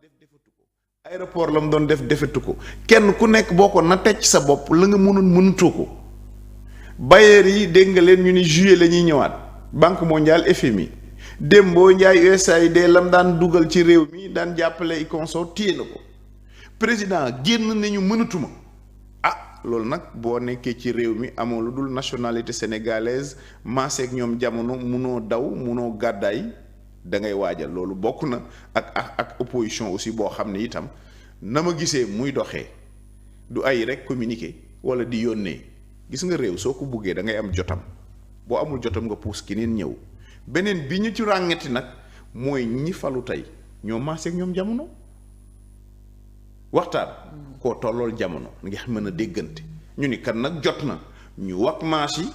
def defatu ko aéroport la mu doon def defatu ko kenn ku nekk boo ko nattee ci sa bopp la nga mënoon mënatoo ko bailleurs yi dégg nga leen ñu ni juillet la ñuy ñëwaat banque mondiale FMI Dembo Ndiaye USAID lam daan dugal ci réew mi daan jàppale consort téye na ko président génn nañu mënatuma loolu nag boo nekkee ci réew mi amoo lu dul nationalité sénégalaise maaseeg ñoom jamono munoo daw munoo gàddaay da ngay waajal loolu bokk na ak opposition aussi boo xam ne itam na ma gisee muy doxee du ay rek communiquer wala di yónnee gis nga réew soo ko buggee da ngay am jotam boo amul jotam nga puus keneen ñëw beneen bi ñu ci ràngati nag mooy ñi falu tey ñoo maaseeg ñoom jamono waxtaan koo tollool jamono nga mën a déggante ñu ni kan nag jot na ñu wax maas yi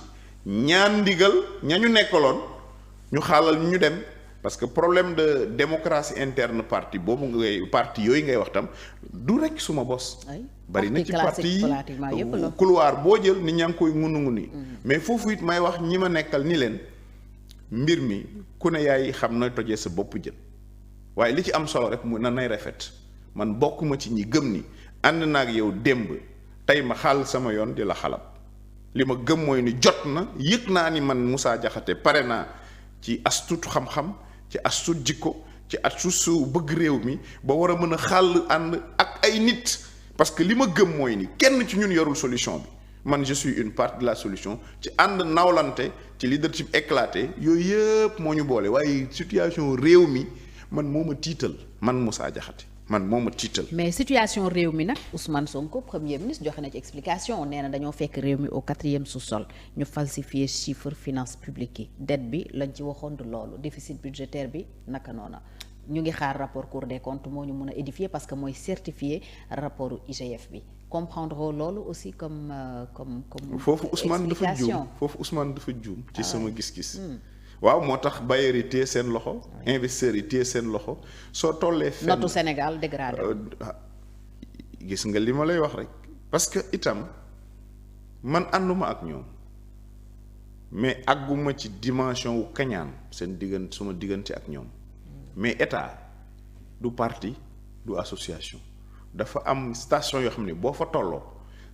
ñaan ndigal ña ñu nekkaloon ñu xaalal ñu dem parce que problème de démocratie interne parti boobu ngay parti yooyu ngay wax tam du rekk suma bos bari na ci parti yi couloir boo jël ni ñaa ngi koy ngunu ni mais foofu it may wax ñi ma nekkal ni leen mbir mi ku ne yaay xam nooy tojee sa bopp jën waaye li ci am solo rek mu na nay rafet man bokkuma ci ñi gëm ni ànd naa ak yow démb tey ma xaal sama yoon di la xalab li ma gëm mooy ni jot na yëg naa ni man Moussa Diakhaté pare naa ci astut xam-xam ci astut jikko ci astut su bëgg réew mi ba war a mën a xàll ànd ak ay nit parce que li ma gëm mooy ni kenn ci ñun yorul solution bi man je suis une partie de la solution ci ànd nawlante ci leadership éclaté yooyu yëpp moo ñu boole waaye situation réew mi man moo ma tiital man Moussa Diakhaté man moo ma tiital. mais situation réew mi nag Ousmane Sonko premier ministre joxe na ci explication nee na dañoo fekk réew mi au 4e sous-sol ñu falsifier chiffre finance publique yi dette bi lañ ci waxoon du loolu déficit budgétaire bi naka noona ñu ngi xaar rapport Cour des comptes moo ñu mën a édifier parce que mooy certifier rapportu IGF bi comprendre loolu aussi comme foofu Ousmane dafa juum foofu Ousmane dafa juum ci sama gis-gis. waaw moo tax bailleurs yi téye seen loxo investisseurs yi téye seen loxo soo tollee fenn notu Sénégal dégradé gis nga li ma lay wax rek parce que itam man ànduma ak ñoom mais àgguma ci dimension wu kañaan seen diggante suma diggante ak ñoom mais état du parti du association dafa am station yoo xam ne boo fa tolloo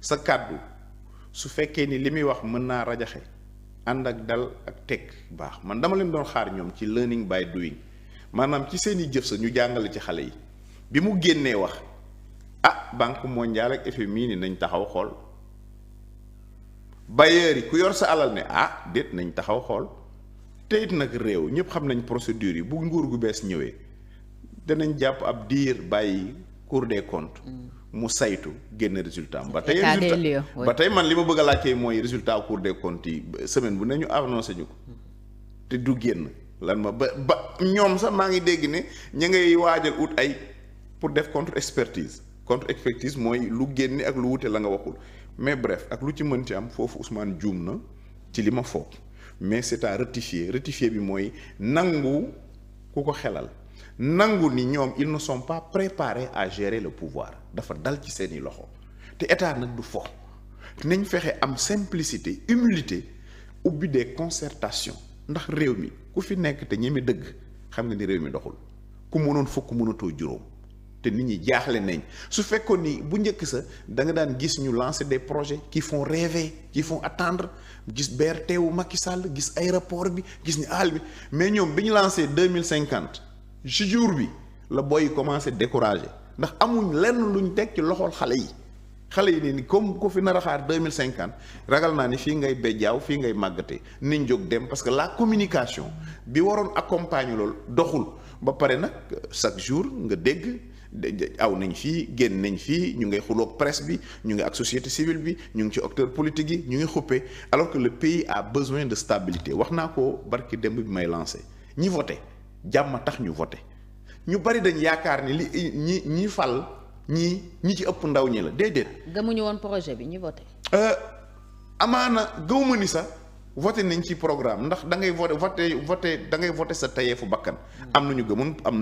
sa kàddu su fekkee ni li muy wax mën naa rajaxe ànd ak dal ak teg baax man dama leen doon xaar ñoom ci learning by doing maanaam ci seeni jëf sa ñu jàngale ci xale yi bi mu génnee wax banque mondiale ak FMI ni nañ taxaw xool bailleurs yi ku yor sa alal ne déet nañ taxaw xool te it nag réew ñëpp xam nañ procédure yi bu nguur gu bees ñëwee danañ jàpp ab diir bàyyi Cour des comptes mu saytu génn résultat ba tey man li ma bëgg a laajte mooy résultat Cour des comptes yi semaine bu ne ñu annoncé ñu ko te du génn lan ma ba ñoom sax maa ngi dégg ne ña ngay waajal ut ay pour def contre expertise mooy lu génne ak lu wute la nga waxul mais bref ak lu ci mën ci am foofu Ousmane juum na ci li ma foog mais c'est à rectifier bi mooy nangu ku ko xelal nangu ni ñoom ils ne sont pas préparés à gérer le pouvoir dafa dal ci seeni loxo te état nag du fo nañ fexe am simplicité humilité ubbi des concertations ndax réew mi ku fi nekk te ñeme dëgg xam nga ni réew mi doxul ku mënoon fukk mënatoo juróom te nit ñi jaaxle nañ su fekkoon ni bu njëkk sa da nga daan gis ñu lancer des projets qui font rêver qui font attendre gis BRT wu Macky Sall gis aéroport bi gis ni àll bi mais ñoom bi ñu lancé 2050 ci jour bi la booy commencé découragé ndax amuñ lenn luñ teg ci loxol xale yi ne ni comme ku fi nar a xaar 2050 ragal naa ni fii ngay bejjaaw fii ngay màggate niñ jóg dem parce que la communication bi waroon accompagner loolu doxul ba pare nag chaque jour nga dégg aw nañ fii génn nañ fii ñu ngay xuloog presse bi ñu ngi ak société civile bi ñu ngi ci acteurs politiques yi ñu ngi xuppe alors que le pays a besoin de stabilité wax naa ko barki démb bi may lancé ñi voté jàmm tax ñu voté ñu bari dañ yaakaar ni li ñi fal ñi ci ëpp ndaw ñi la déedéet. gëmuñu woon projet bi ñi voté. amaana gëwuma ni sax voté nañ ci programme ndax da ngay voté da ngay voté sa tayeefu bakkan. am na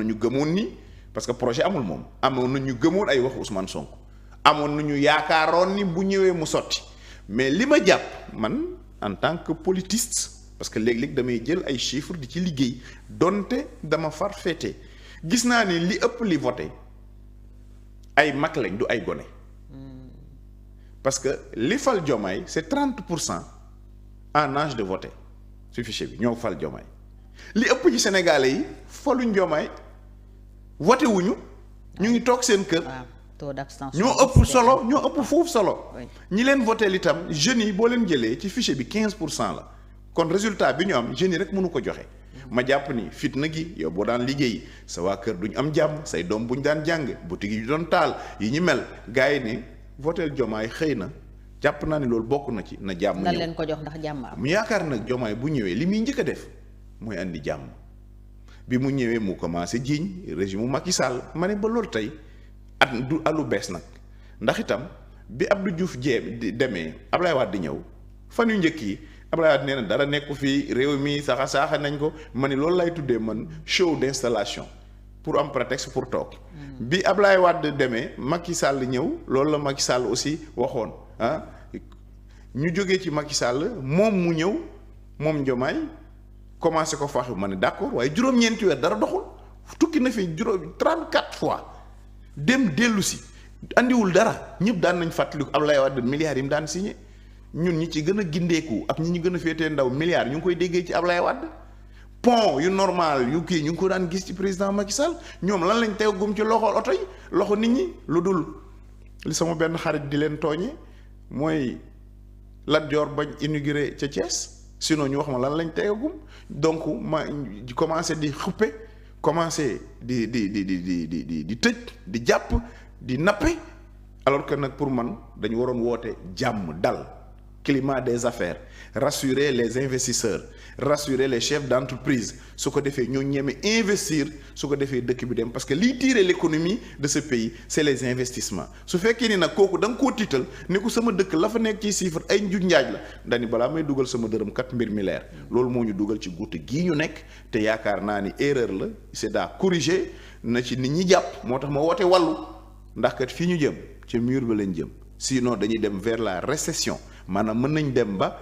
ñu gëmoon ni parce que projet amul moom amoon na ñu gëmoon ay waxu Ousmane Sonko amoon na ñu yaakaaroon ni bu ñëwee mu sotti mais li ma jàpp man en tant que politiste. parce que léeg-léeg damay jël ay chiffres di ci liggéey donte dama far féete gis naa ni li ëpp li voté ay mag lañ du ay gone parce que li fal Diomaye c'est 30% en âge de voter ci fichier bi ñoo fal Diomaye li ëpp ci Sénégalais yi faluñ Diomaye voté wuñu ñu ngi toog seen kër. taux d'abstention ñoo ëpp solo ñoo ëpp foofu solo. ñi leen voté itam jeunes yi boo leen jëlee ci fichier bi 15% la kon résultat bi ñu am jeunes yi rek mënu ko joxe. ma jàpp ni fitna gi yow boo daan liggéey sa waa kër duñ am jàmm say doom buñ daan jàng boutique yi doon taal yi ñu mel gars yi ne voté Diomaye xëy na jàpp naa ni loolu bokk na ci na jàmm ñëw. nan leen ko jox ndax jàmm am. mu yaakaar nag Diomaye bu ñëwee li muy njëkk a def mooy andi jàmm bi mu ñëwee mu commencé jiiñ régime mu Macky Sall ma ne ba loolu tey at du alu bees nag ndax itam bi Abdou Diouf demee Ablaye Wade di ñëw fan yu njëkk yi Ablaye Wade nee na dara nekku fii réew mi saaxa nañ ko ma ne loolu lay tuddee man show d'installation pour am prétexte pour toog. bi Ablaye Wade demee Macky Sall ñëw loolu la Macky Sall aussi waxoon ñu jógee ci Macky Sall moom mu ñëw moom Diomaye commencé ko faax ma ne d'accord waaye juróom-ñeenti weer dara doxul tukki na fi 34 fois dem dellu si andiwul dara ñëpp daan nañ fàttaliku Ablaye Wade milliards yi mu daan signé ñun ñi ci gën a gindeeku ak ñi ñu gën a féetee ndaw milliards ñu ngi koy déggee ci Ablaye Wade pont yu normal yu kii ñu ngi ko daan gis ci président Macky Sall ñoom lan lañ teggum ci loxo oto yi loxo nit ñi lu dul li sama benn xarit di leen tooñee mooy Lat Dior bañ inauguré ca Thiès sinon ñu wax ma lan lañ teggum donc ma commencé di xuppe commencé di tëj di jàpp di nappe alors que nag pour man dañu waroon woote jàmm dal climat des affaires rassurer les investisseurs rassurer les chefs d'entreprise su ko defee ñoo ñeme investir su ko defee dëkk bi dem parce que liy tirer l'économie de ce pays c'est les investissements su fekkee ni nag kooku da nga koo tiital ni ko sama dëkk la fa nekk ci chiffre ay njuj njaaj la dani balaa may dugal sama dërëm kat mbir mi leer loolu moo ñu dugal ci guute gii ñu nekk te yaakaar naa ni erreur la c'est daa corriger na ci nit ñi jàpp moo tax ma woote wàllu ndax kat fii ñu jëm ci mur ba lañ jëm sinon dañuy dem vers la récession maanaam mën nañ dem ba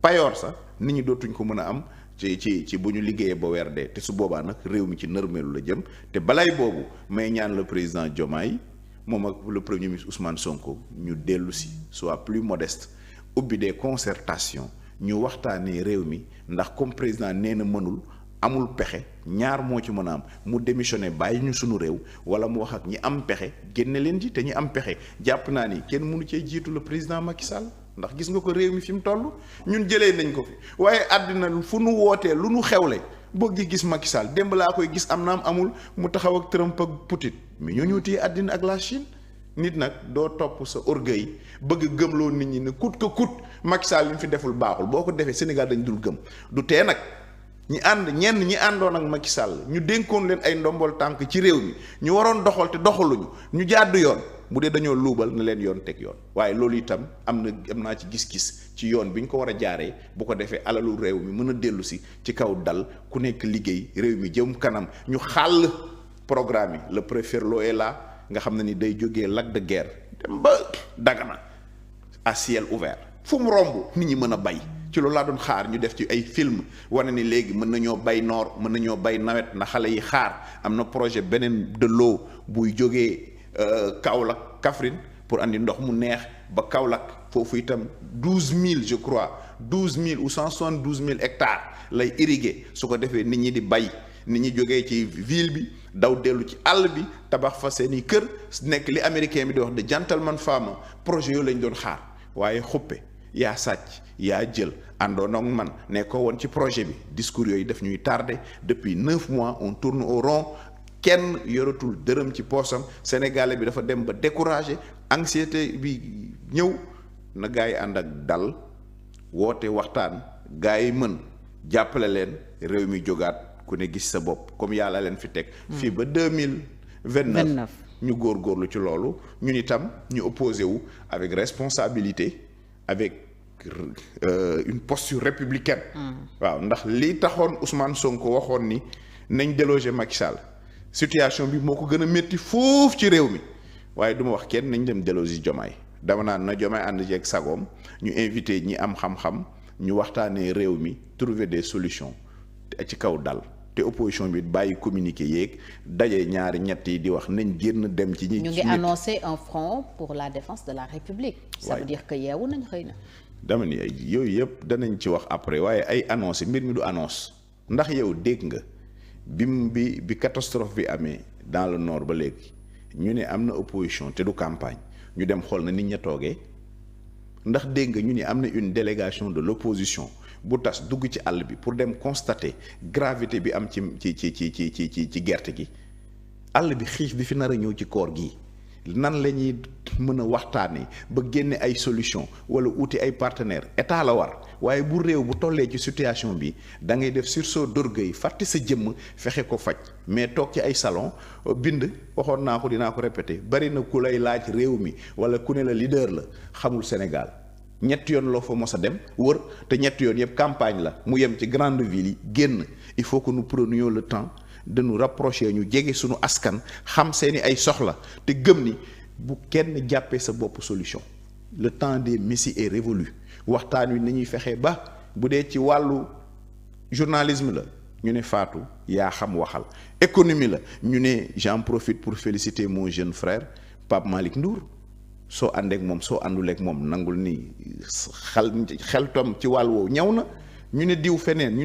payoor sax nit ñi dootuñ ko mën a am ci bu ñu liggéeyee ba weer dee te su boobaa nag réew mi ci nërmeelu la jëm te balay boobu may ñaan le président Diomaye moom ak le premier ministre Ousmane Sonko ñu dellu si soit plus modeste ubbi des concertations ñu waxtaanee réew mi ndax comme président nee na mënul amul pexe ñaar moo ci mën a am mu démissionné bàyyi ñu sunu réew wala mu wax ak ñi am pexe génne leen ji te ñi am pexe jàpp naa ni kenn mënu cee jiitu le président Macky Sall ndax gis nga ko réew mi fi mu toll ñun jëlee nañ ko fi waaye àddina fu nu wootee lu nu xewle boo gis Macky Sall démb laa koy gis am naam amul mu taxaw ak Trump ak Poutine mais ñoo ñëw téye àddina ak la Chine nit nag doo topp sa orgueil bëgg gëmloo nit ñi ne coûte que coûte Macky Sall li mu fi deful baaxul boo ko defee Sénégal dañ dul gëm du tee nag ñi àndoon ak Macky Sall ñu dénkoon leen ay ndombol tànk ci réew mi ñu waroon doxal te doxaluñu ñu jàddu yoon bu dee dañoo luubal na leen yoon teg yoon waaye loolu itam am naa ci gis-gis ci yoon bi ñu ko war a jaaree bu ko defee alalu réew mi mën a dellu si ci kaw dal ku nekk liggéey réew mi jëm kanam ñu xàll programme yi le préfet Lo est là nga xam ne ni day jógee lac de Guiers dem ba Dagana à ciel ouvert fu mu romb nit ñi mën a bay ci loolu laa doon xaar ñu def ci ay film wane ni léegi mën nañoo bay noor mën nañoo bay nawet na xale yi xaar am na projet beneen de l'eau buy jógee Kaolack Kaffrine pour andi ndox mu neex ba Kaolack foofu itam 12000 je crois 12000 ou 172000 hectares lay irriguer su ko defee nit ñi di bay nit ñi jógee ci ville bi daw dellu ci àll bi tabax fa seeni kër nekk li américain bi di wax de gentleman farmer projet yooyu lañ doon xaar waaye xuppe yaa sàcc yaa jël àndoon ak man nekkoo woon ci projet bi discours yooyu daf ñuy tardé depuis 9 mois on tourne au rond kenn yoratul dërëm ci poosam sénégalais bi dafa dem ba découragé anxiété bi ñëw na gars yi ànd ak dal woote waxtaan gars yi mën jàppale leen réew mi jógaat ku ne gis sa bopp comme yàlla leen fi teg fii ba 2029 ñu góorgóorlu ci loolu ñun itam ñu opposé wu avec responsabilité avec une posture républicaine waaw ndax li taxoon Ousmane Sonko waxoon ni nañ déloger Macky Sall situation bi moo ko gën a métti foofu ci réew mi waaye du ma wax kenn nañ dem déloger Diomaye dama naan na Diomaye ànd jeeg sagoom ñu invité ñi am xam-xam ñu waxtaanee réew mi trouver des solutions ci kaw dal te opposition bi bàyyi communiqué yeeg daje ñaari ñett yi di wax nañ génn dem ci ñi. ñu ngi annoncé un front pour la défense de la République. ça veut dire que yeewu nañ xëy na. dama ni yooyu yëpp danañ ci wax après waaye ay annonce mbir mi du annonce ndax yow dégg nga bi catastrophe bi amee dans le nord ba léegi ñu ne am na opposition te du campagne ñu dem xool na nit ña toogee ndax dégg nga ñu ne am na une délégation de l'opposition bu tas dugg ci àll bi pour dem constater gravité bi am ci gerte gi àll bi xiif bi fi nar a ñëw ci koor gi nan la ñuy mën a waxtaanee ba génne ay solution wala uti ay partenaires état la war waaye bu réew bu tollee ci situation bi da ngay def sursaut d'orgueil fàtte sa jëmm fexe ko faj mais toog ci ay salon bind waxoon naa ko dinaa ko répéter bari na ku lay laaj réew mi wala ku ne la leader la xamul Sénégal ñetti yoon loo fa mos a dem wër te ñetti yoon yëpp campagne la mu yem ci grande ville yi génn il faut que nous prenions le temps de nous rapprocher ñu jege suñu askan xam seeni ay soxla te gëm ni bu kenn jàppee sa bopp solution le temps des messies est révolu waxtaan wi nañuy fexe ba bu dee ci wàllu journalisme la ñu ne Fatou yaa xam waxal économie la ñu ne j'en profite pour féliciter mon jeune frère Pape Malick Ndour soo àndeek moom soo ànduleek moom nangul ni xel tom ci wàll woowu ñëw na ñu ne diw feneen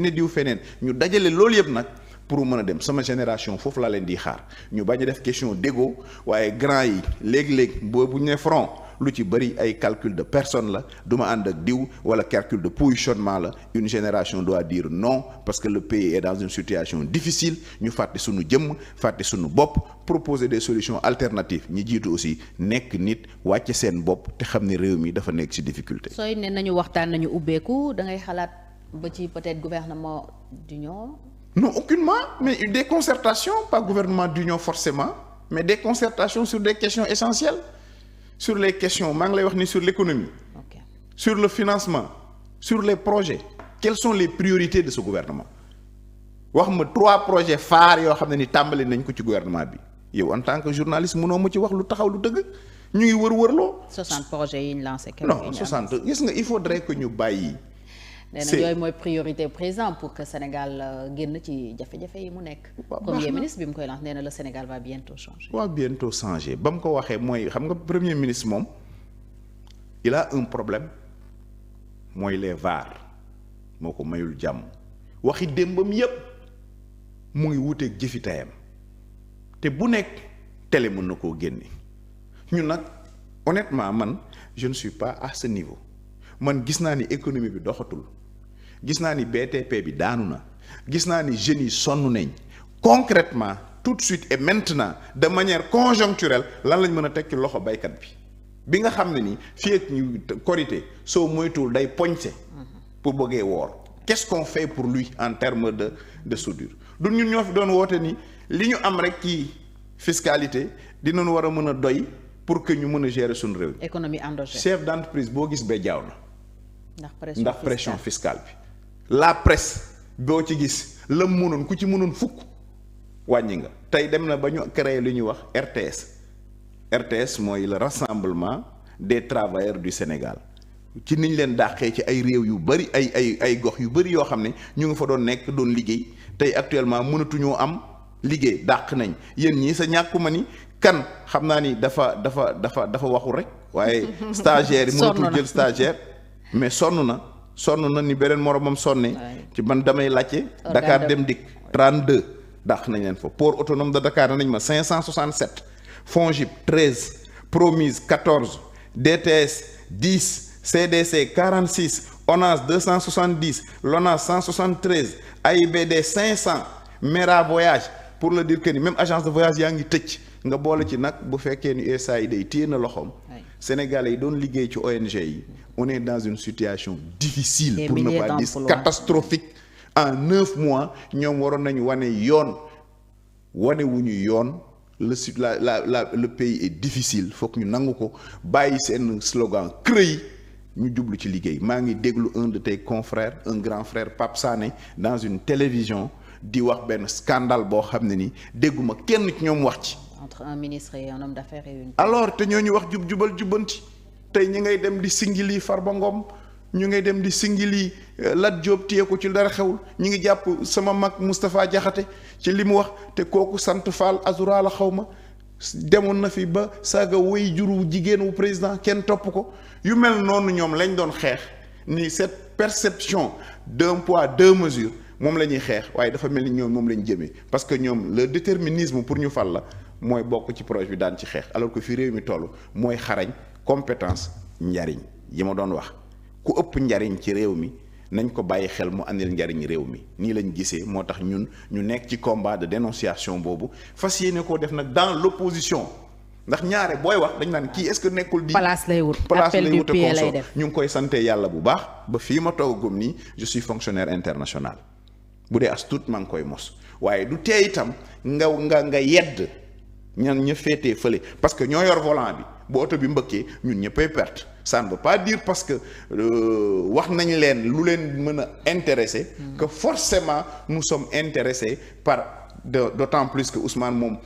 ñu dajale loolu yëpp nag pour mën a dem sama génération foofu laa leen di xaar ñu bañ a def question d'ego waaye grand yi léegi-léegi boobu ñu ne front lu ci bëri ay calcul de personne la du ma ànd ak diw wala calcul de positionnement la une génération doit dire non parce que le pays est dans une situation difficile ñu fàtte suñu jëmm fàtte suñu bopp proposer des solutions alternatives ñi jiitu aussi nekk nit wàcce seen bopp te xam ne réew mi dafa nekk ci difficulté. sooy ne nañu waxtaan nañu ubbeeku da ngay xalaat ba ci peut-être gouvernement d'union. Non, aucunement, mais des concertations, pas gouvernement d'union forcément, mais des concertations sur des questions essentielles, sur les questions, maa ngi lay wax ni sur l'économie, okay, sur le financement, sur les projets. Quelles sont les priorités de ce gouvernement? wax ma 3 projets phares yoo xam ne ni tàmbali nañ ko ci gouvernement bi yow en tant que journaliste mënoo ma ci wax lu taxaw lu dëgg ñu ngi wër-wërloo. 60 projets yi ñu lancé. non 60 gis nga il faudrait que ñu bàyyi. nee na yooyu mooy priorité présent pour que Sénégal génn ci jafe-jafe yi mu nekk. premier ministre bi mu koy lancé nee na le Sénégal va bientôt changer. waaw bientôt changer ba mu ko waxee mooy xam nga premier ministre moom il a un problème mooy les VAR moo ko mayul jàmm waxi démbam yépp mu ngi wuteeg jëfi tayam te bu nekk télé mën na koo génne ñun nag honnêtement man je ne suis pas à ce niveau man gis naa ni économie bi doxatul. gis naa ni BTP bi daanu na gis naa ni jeunes yi sonn nañ concrètement tout de suite et maintenant de manière conjoncturelle lan lañ mën a teg ci loxo baykat bi nga xam ne ni fii ak ñu korité soo moytuwul day poñse pour bëggee woor qu'est-ce qu'on fait pour lui en termes de soudure du ñun ñoo fi doon woote ni li ñu am rek ci fiscalité dinañu war a mën a doy pour que ñu mën a gérer suñu réew. économie endogène. chef d'entreprise boo gis ba jaaw na. ndax pression fiscale bi. la presse boo ci gis la mënoon ku ci mënoon fukk wàññi nga tey dem na ba ñu créer lu ñuy wax RTS mooy le rassemblement des travailleurs du Sénégal ci niñ leen dàqee ci ay réew yu bari ay gox yu bari yoo xam ne ñu ngi fa doon nekk doon liggéey tey actuellement mënatuñoo am liggéey dàq nañ yéen ñii sa ñàkkuma ni kan xam naa ni dafa waxul rek waaye stagiaire yi mënatul jël stagiaire mais sonn na ni beneen moromam sonne ci man damay laajte Dakar Dem Dikk 32 dàq nañ leen fa port autonome de Dakar nañ ma 567 FONGIP 13 Promise 14 DTS 10 CDC 46 ONAS 270 LONAS 173 AIBD 500 Mera Voyage pour le dire que ni même agence de voyage yaa ngi tëj nga boole ci nag bu fekkee ni USAID yi téye na loxoom Sénégalais yi doon liggéey ci ONG yi on est dans une situation difficile pour ne pas dire catastrophique en 9 mois ñoom waroon nañu wane wuñu yoon le pays est difficile foog ñu nangu ko bàyyi seen slogan creux yi ñu jublu ci liggéey maa ngi déglu un de tes confrères un grand frère Pape Sané dans une télévision di wax benn scandale boo xam ne ni dégguma kenn ci ñoom wax ci. entre un ministre et un homme d'affaires et une. alors te ñooñu wax jubal jubbanti tey ñi ngay dem di singili Farba Ngom ñu ngay dem di singili Lat Diop téye ko ci dara xewul ñu ngi jàpp sama mag Moustapha Diakhaté ci li mu wax te kooku sant Fall Azura la xaw ma demoon na fi ba saaga way juru jigéen wu président kenn topp ko yu mel noonu ñoom lañ doon xeex ni cette perception d'un poids deux mesures moom la ñuy xeex waaye dafa mel ni ñoom moom lañ jëmee parce que ñoom le déterminisme pour ñu fal la mooy bokk ci projet bi daan ci xeex alors que fi réew mi toll mooy xarañ compétence njariñ yi ma doon wax ku ëpp njariñ ci réew mi nañ ko bàyyi xel mu andil njariñ réew mi nii lañ gisee moo tax ñun ñu nekk ci combat de dénonciation boobu fas yéene koo def nag dans l'opposition ndax ñaare booy wax dañ naan kii est-ce que nekkul di place lay wut consort ñu ngi koy sante yàlla bu baax ba fii ma toogagum nii je suis fonctionnaire international bu dee as tuut maa ngi koy mos waaye du tee itam nga yedd ñan ña féetee fële parce que ñoo yor volant bi bu oto bi mbëkkee ñun ñëppay perte ça ne veut pas dire parce que wax nañ leen lu leen mën a intéresser que forcément nous sommes intéressés par d'autant plus que Ousmane moom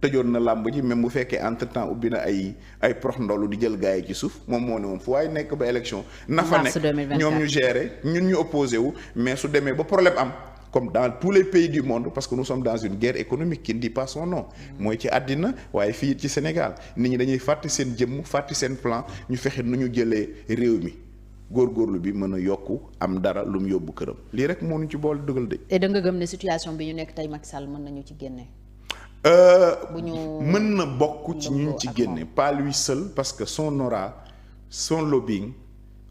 tëjoon na làmb ji même bu fekkee entre temps ubbi na ay prox ndolu di jël gars yi ci suuf moom moo ne moom fu waaye nekk ba élection na fa nekk ñoom ñu gérer ñun ñu opposé wu mais su demee ba problème am comme dans tous les pays du monde parce que nous sommes dans une guerre économique qui ne dit pas son nom mooy ci àddina waaye fii ci Sénégal nit ñi dañuy fàtte seen jëmm fàtte seen plan ñu fexe nu ñu jëlee réew mi góorgóorlu bi mën a yokku am dara lu mu yóbbu këram lii rek moo ñu ci boole dugal de. te da nga gëm ne situation bi ñu nekk tey Macky Sall mën nañu ci génne. bu ñu mën na bokk ci ñu ci génne pas lui seul parce que son aura son lobbying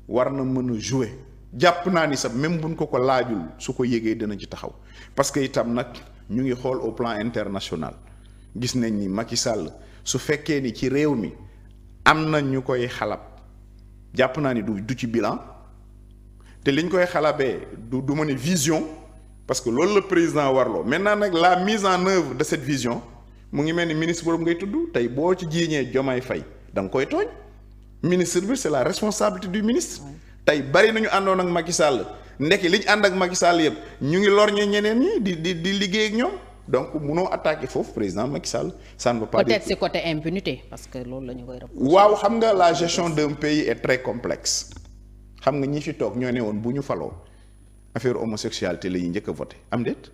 war na mën a jouer. jàpp naa ni sax même buñ ko laajul su ko yégee dina ci taxaw parce que itam nag ñu ngi xool au plan international gis nañ ni Macky Sall su fekkee ni ci réew mi am na ñu koy xalab jàpp naa ni du ci bilan te liñ koy xalabee du ma ne vision parce que loolu la président warloo maintenant nag la mise en œuvre de cette vision mu ngi mel ni ministre boobu ngay tudd tey boo ci jiiñee Diomaye Faye da nga koy tooñ ministre bi c'est la responsabilité du ministre. tey bari nañu àndoon ak Macky Sall ndekki li ñu ànd ak Macky Sall yëpp ñu ngi lorñee ñeneen ñi di liggéey ak ñoom donc munoo attaquer foofu président Macky Sall ça ne veut pas dire peut-être c'est côté impunité parce que loolu la ñu koy reprocher. waaw xam nga la gestion d'un pays est très complexe xam nga ñi fi toog ñoo ne woon bu ñu faloo affaire homosexualité la ñuy njëkk a voté am déet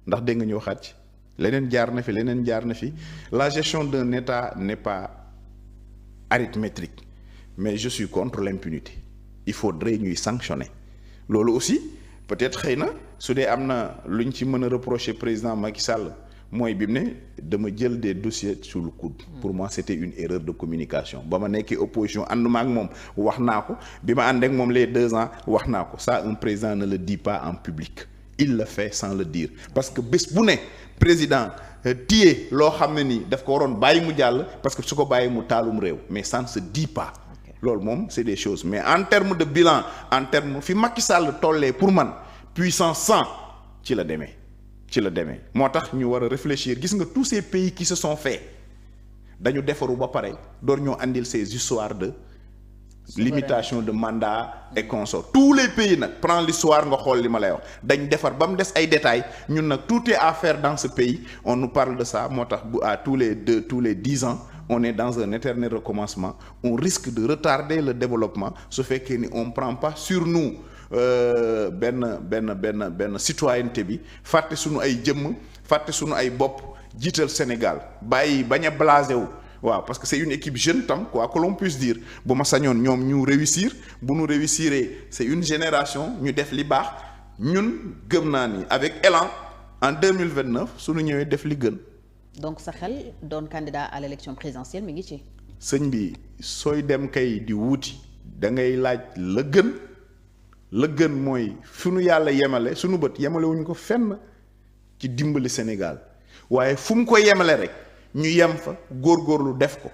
ndax dégg nga ñëw xaat ci leneen jaar na fi la gestion d'un État n'est pas arithmétique mais je suis contre l'impunité. il faudrait ñuy sanctionner loolu aussi peut-être xëy na su dee am na lu ñu ci mën a reprocher président Macky Sall mooy bi mu ne dama jël des dossiers sous le coude pour moi c'était une erreur de communication ba ma nekkee opposition ànduma ak moom wax naa ko bi ma ànd ak moom les 2 ans wax naa ko ça un président ne le dit pas en public il le fait sans le dire parce que bés bu ne président téye loo xam ne nii daf ko waroon bàyyi mu jàll parce que su ko bàyyi mu taalum réew mais ça ne se dit pas loolu moom c'est des choses mais en termes de bilan en termes fi Macky Sall tollee pour man puissance 100 ci la demee moo tax ñu war a réfléchir gis nga tous ces pays qui se sont faits dañu defaru ba pare door ñoo andil ces histoires de limitation de mandat et consorts tous les pays nag prends l'histoire nga xool li ma lay wax dañ defar ba mu des ay détails ñun nag tout est à faire dans ce pays on nous parle de ça moo tax bu à tous les 10 ans on est dans un éternel recommencement on risque de retarder le développement su fekkee ni on prend pas sur nous benn citoyenneté bi fàtte suñu ay jëmm fàtte suñu ay bopp jiital Sénégal bàyyi bañ a blasé wu waaw parce que c'est une équipe jeune tam quoi que l'on puisse dire bu ma sañoon ñoom ñu réussir bu ñu réussiree c'est une génération ñu def li baax ñun gëm naa ni avec élan en 2029 suñu ñëwee def li gën. donc sa xel doon candidat à l'élection présidentielle mi ngi ci. sëñ bi sooy dem kay di wuuti da ngay laaj la gën mooy fu nu yàlla yemale sunu bët yemale wuñ ko fenn ci dimbali Sénégal waaye fu mu ko yemale rek ñu yem fa góorgóorlu def ko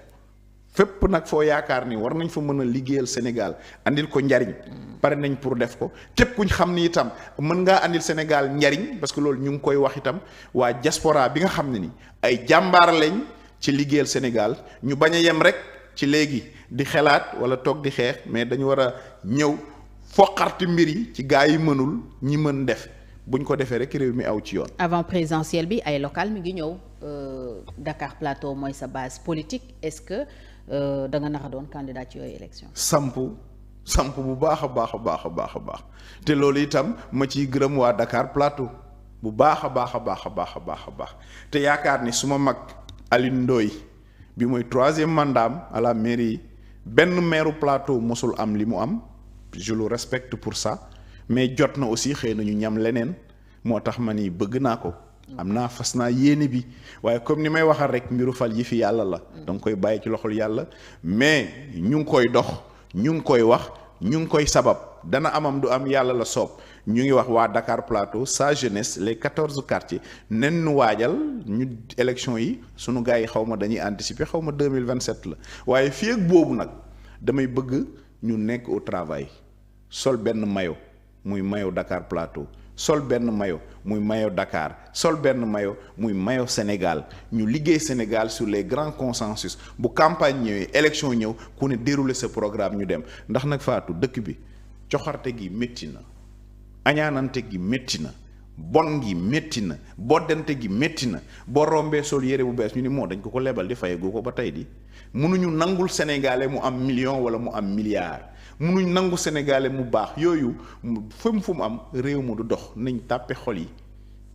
fépp nag foo yaakaar ni war nañ fa mën a liggéeyal Sénégal andil ko njariñ pare nañ pour def ko képp kuñ xam ni itam mën ngaa andil Sénégal njariñ parce que loolu ñu ngi koy wax itam waa diaspora bi nga xam ne ni ay jàmbaar lañ ci liggéeyal Sénégal ñu bañ a yem rek ci léegi di xelaat wala toog di xeex mais dañu war a ñëw foqarti mbir yi ci gaa yi mënul ñi mën def buñ ko defee rek réew mi aw ci yoon. avant présidentielle bi ay local mi ngi ñëw Dakar Plateau mooy sa base politique est-ce que da nga nar a doon candidat ci yooyu élection. samp samp bu baax a baax a baax a baax a baax te loolu itam ma ciy gërëm waa Dakar Plateau bu baax a baax a baax a baax a baax a baax te yaakaar ni su ma mag Alioune Ndoye bi mooy 3e mandat à la mairie benn maire Plateau mosul am li mu am je le respecte pour ça mais jot na aussi xëy na ñu ñam leneen moo tax ma ni bëgg naa ko am naa fas naa yéene bi waaye comme ni may waxal rek mbiru fal yi fi yàlla la danga koy bàyyi ci loxol yàlla mais ñu ngi koy dox ñu ngi koy wax ñu ngi koy sabab dana amam du am yàlla la soob ñu ngi wax waa Dakar Plateau sa jeunesse les 14 quartiers nen nu waajal ñu élection yi sunu gars yi xaw ma dañuy anticiper xaw ma 2027 la waaye fii ak boobu nag damay bëgg ñu nekk au travail sol benn maillot muy maillot Dakar Plateau sol benn maillot muy maillot Dakar sol benn maillot muy maillot Sénégal ñu liggéey Sénégal sur les grands consensus bu campagne ñëwee élection ñëw ku ne dérouler ce programme ñu dem ndax nag Fatou dëkk bi coxarte gi métti na añaanante gi métti na bon gi métti na boddante gi métti na boo rombee sol yére bu bees ñu ni moo dañ ko lebal di fayegu ko ba tey di mënuñu nangul sénégalais mu am million wala mu am milliard mënuñ nangu sénégalais mu baax yooyu fu mu am réew mu du dox nañ tàppe xol yi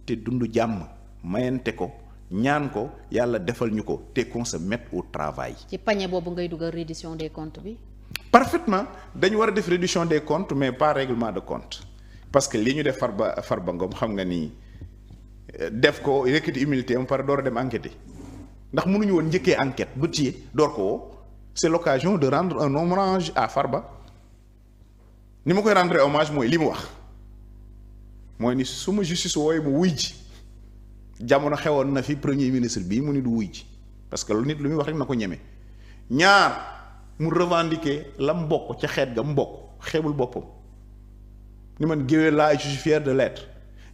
te dund jàmm mayante ko ñaan ko yàlla defal ñu ko te qu'on se mette au travail. ci pañe boobu ngay dugal reddition des comptes bi. parfaitement dañu war a def reddition des comptes mais pas règlement de compte parce que li ñu def Farba Ngom xam nga ni def ko yëkkati humilité am pare door a dem enquêter ndax mënuñu woon njëkkee enquête ba téye door ko woo c'est l'occasion de rendre un hommage à Farba ni ma koy rendre hommage mooy li mu wax mooy ni su ma justice wooye mu wuy ji jamono xewoon na fi premier ministre bii mu ni du wuy ji parce que lu nit lu muy wax rek na ko ñeme ñaar mu revendiquer la mu bokk ca xeet ga mu bokk xeebul boppam ni man géwél laa je suis fier de l'être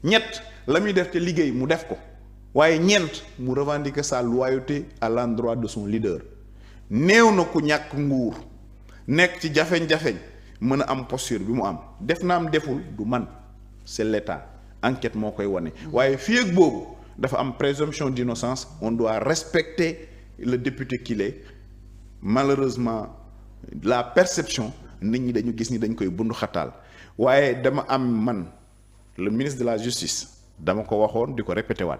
ñett la muy def te liggéey mu def ko waaye ñeent mu revendiquer sa loyauté à l'endroit de son leader néew na ku ñàkk nguur nekk ci jafeñ-jafeñ mën a am posture bi mu am def na am deful du man c'est l'état enquête moo koy wane waaye fii ak boobu dafa am présomption d'innocence on doit respecter le député qu'il est malheureusement la perception nit ñi dañu gis ni dañ koy bundu xataal waaye dama am man le ministre de la justice dama ko waxoon di ko répété waat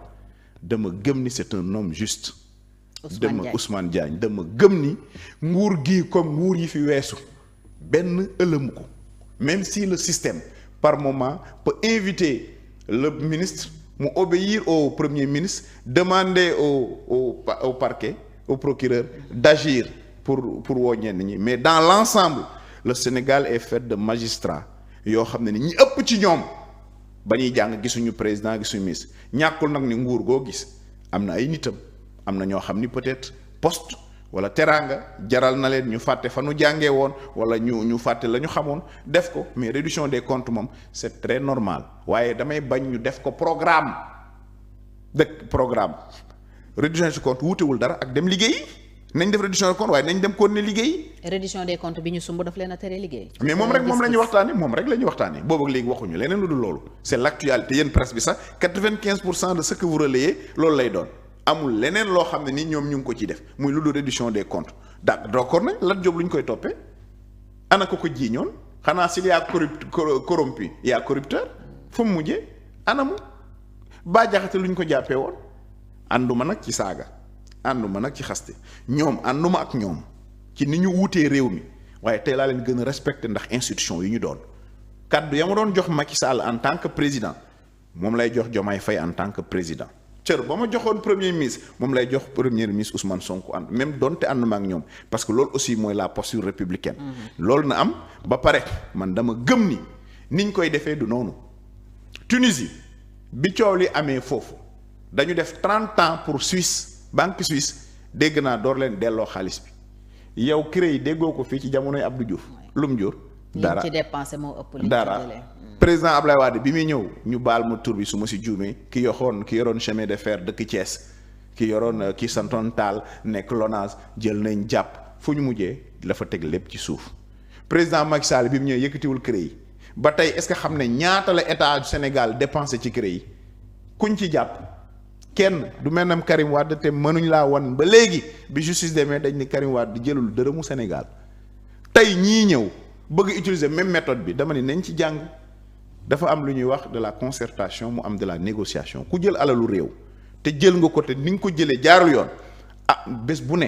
dama gëm ni c'est un homme juste Ousmane Diagne dama gëm ni nguur gi comme nguur yi fi weesu benn ëlëmu ko même si le système par moment peut inviter le ministre mu obéir au premier ministre demander au parquet au procureur d'agir pour woo ñenn ñi mais dans l'ensemble le Sénégal est fait de magistrats yoo xam ne ni ñi ëpp ci ñoom ba ñuy jàng gisuñu président gisuñu ministre ñàkkul nag ni nguur goo gis am na ay nitam am na ñoo xam ni peut-être poste wala teraanga jaral na leen ñu fàtte fa nu jàngee woon wala ñu fàtte la ñu xamoon def ko mais réduction des comptes moom c'est très normal waaye damay bañ ñu def ko programme réduction des comptes wuutewul dara ak dem liggéey nañ def réduction des comptes waaye nañ dem continuer liggéey. réduction des comptes bi ñu sumb daf leen a tere liggéey. mais moom la ñuy waxtaanee boobu ak léegi waxuñu leneen lu dul loolu c'est l'actualité yéen presse bi sax 95% de ce que vous relayez loolu lay doon. amul leneen loo xam ne ni ñoom ñu ngi ko ciy def muy lu dul réduction des comptes d'accord nañ Lat Diop lu ñu koy toppee ana ko jiiñoon xanaa s'il y a corrompu il y a corrupteur fu mu mujjee anamu Bah Diakhaté lu ñu ko jàppee woon ànduma nag ci saaga ànduma nag ci xaste ñoom ànduma ak ñoom ci ni ñu wuutee réew mi waaye tey laa leen gën a respecter ndax institution yi ñu doon kaddu ya ma doon jox Macky Sall en tant que président moom lay jox Diomaye Faye en tant que président cër ba ma joxoon premier ministre moom lay jox premier ministre Ousmane Sonko ànd même donte ànd ma ak ñoom parce que loolu aussi mooy la posture républicaine. loolu na am ba pare man dama gëm ni niñ koy defee du noonu. Tunisie bi coow li amee foofu dañu def 30 ans pour Suisse banque suisse dégg naa door leen delloo xaalis bi yow CREI yi déggoo ko fii ci jamonoy Abdou Diouf. lum jur dara ci dépensé moo ëpp dara. président Ablaye Wade bi muy ñëw ñu baal ma tur bi su ma si juumee ki yoroon chemin de fer dëkk Thiès ki yoroon ki santoon Tall nekk Lonase jël nañ jàpp fu ñu mujjee la fa teg lépp ci suuf président Macky Sall bi mu ñëwee yëkkatiwul CREI yi ba tey est-ce que xam ne ñaata la état du Sénégal dépensé ci CREI yi kuñ ci jàpp kenn du mel ne Karim Wade te mënuñ laa wan ba léegi bi justice demee dañ ni Karim Wade jëlul dërëmu Sénégal tey ñii ñëw bëgg utiliser même méthode bi dama ne nañ ci jàng. dafa am lu ñuy wax de la concertation mu am de la négociation ku jël alalu réew te jël nga ko te ni nga ko jëlee jaarul yoon bés bu ne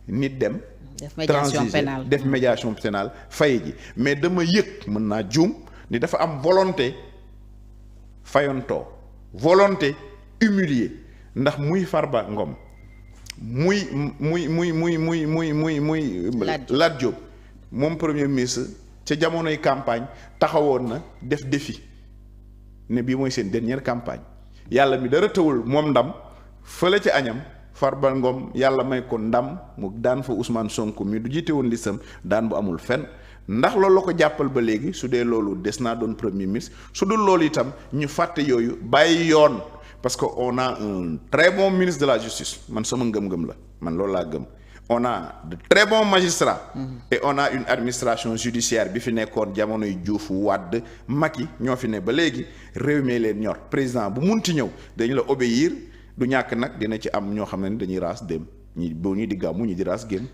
nit dem. def médiation pénale def médiation pénale fay ji mais dama yëg mën naa juum ni dafa am volonté fayantoo volonté humilier ndax muy Farba Ngom muy Lat Diop moom premier ministre ca jamonoy campagne taxawoon na def défi ne bii mooy seen dernière campagne yàlla mi dara tëwul moom ndam fële ci añam Farba Ngom yàlla may ko ndam mu daan fa Ousmane Sonko mi du jiite woon listam daan bu amul fenn ndax loolu la ko jàppal ba léegi su dee loolu des naa doon premier ministre su dul loolu itam ñu fàtte yooyu bàyyi yoon parce que on a un très bon ministre de la justice man sama ngëm-ngëm la man loolu laa gëm on a de très bons magistrats. Et on a une administration judiciaire bi fi nekkoon jamonoy Diouf Wade Macky ñoo fi ne ba léegi réew mi leen ñor président bu munti ñëw dañu la obéir du ñàkk nag dina ci am ñoo xam ne dañuy raas dem ñi boo ñuy di gàmmu ñi di raas génn.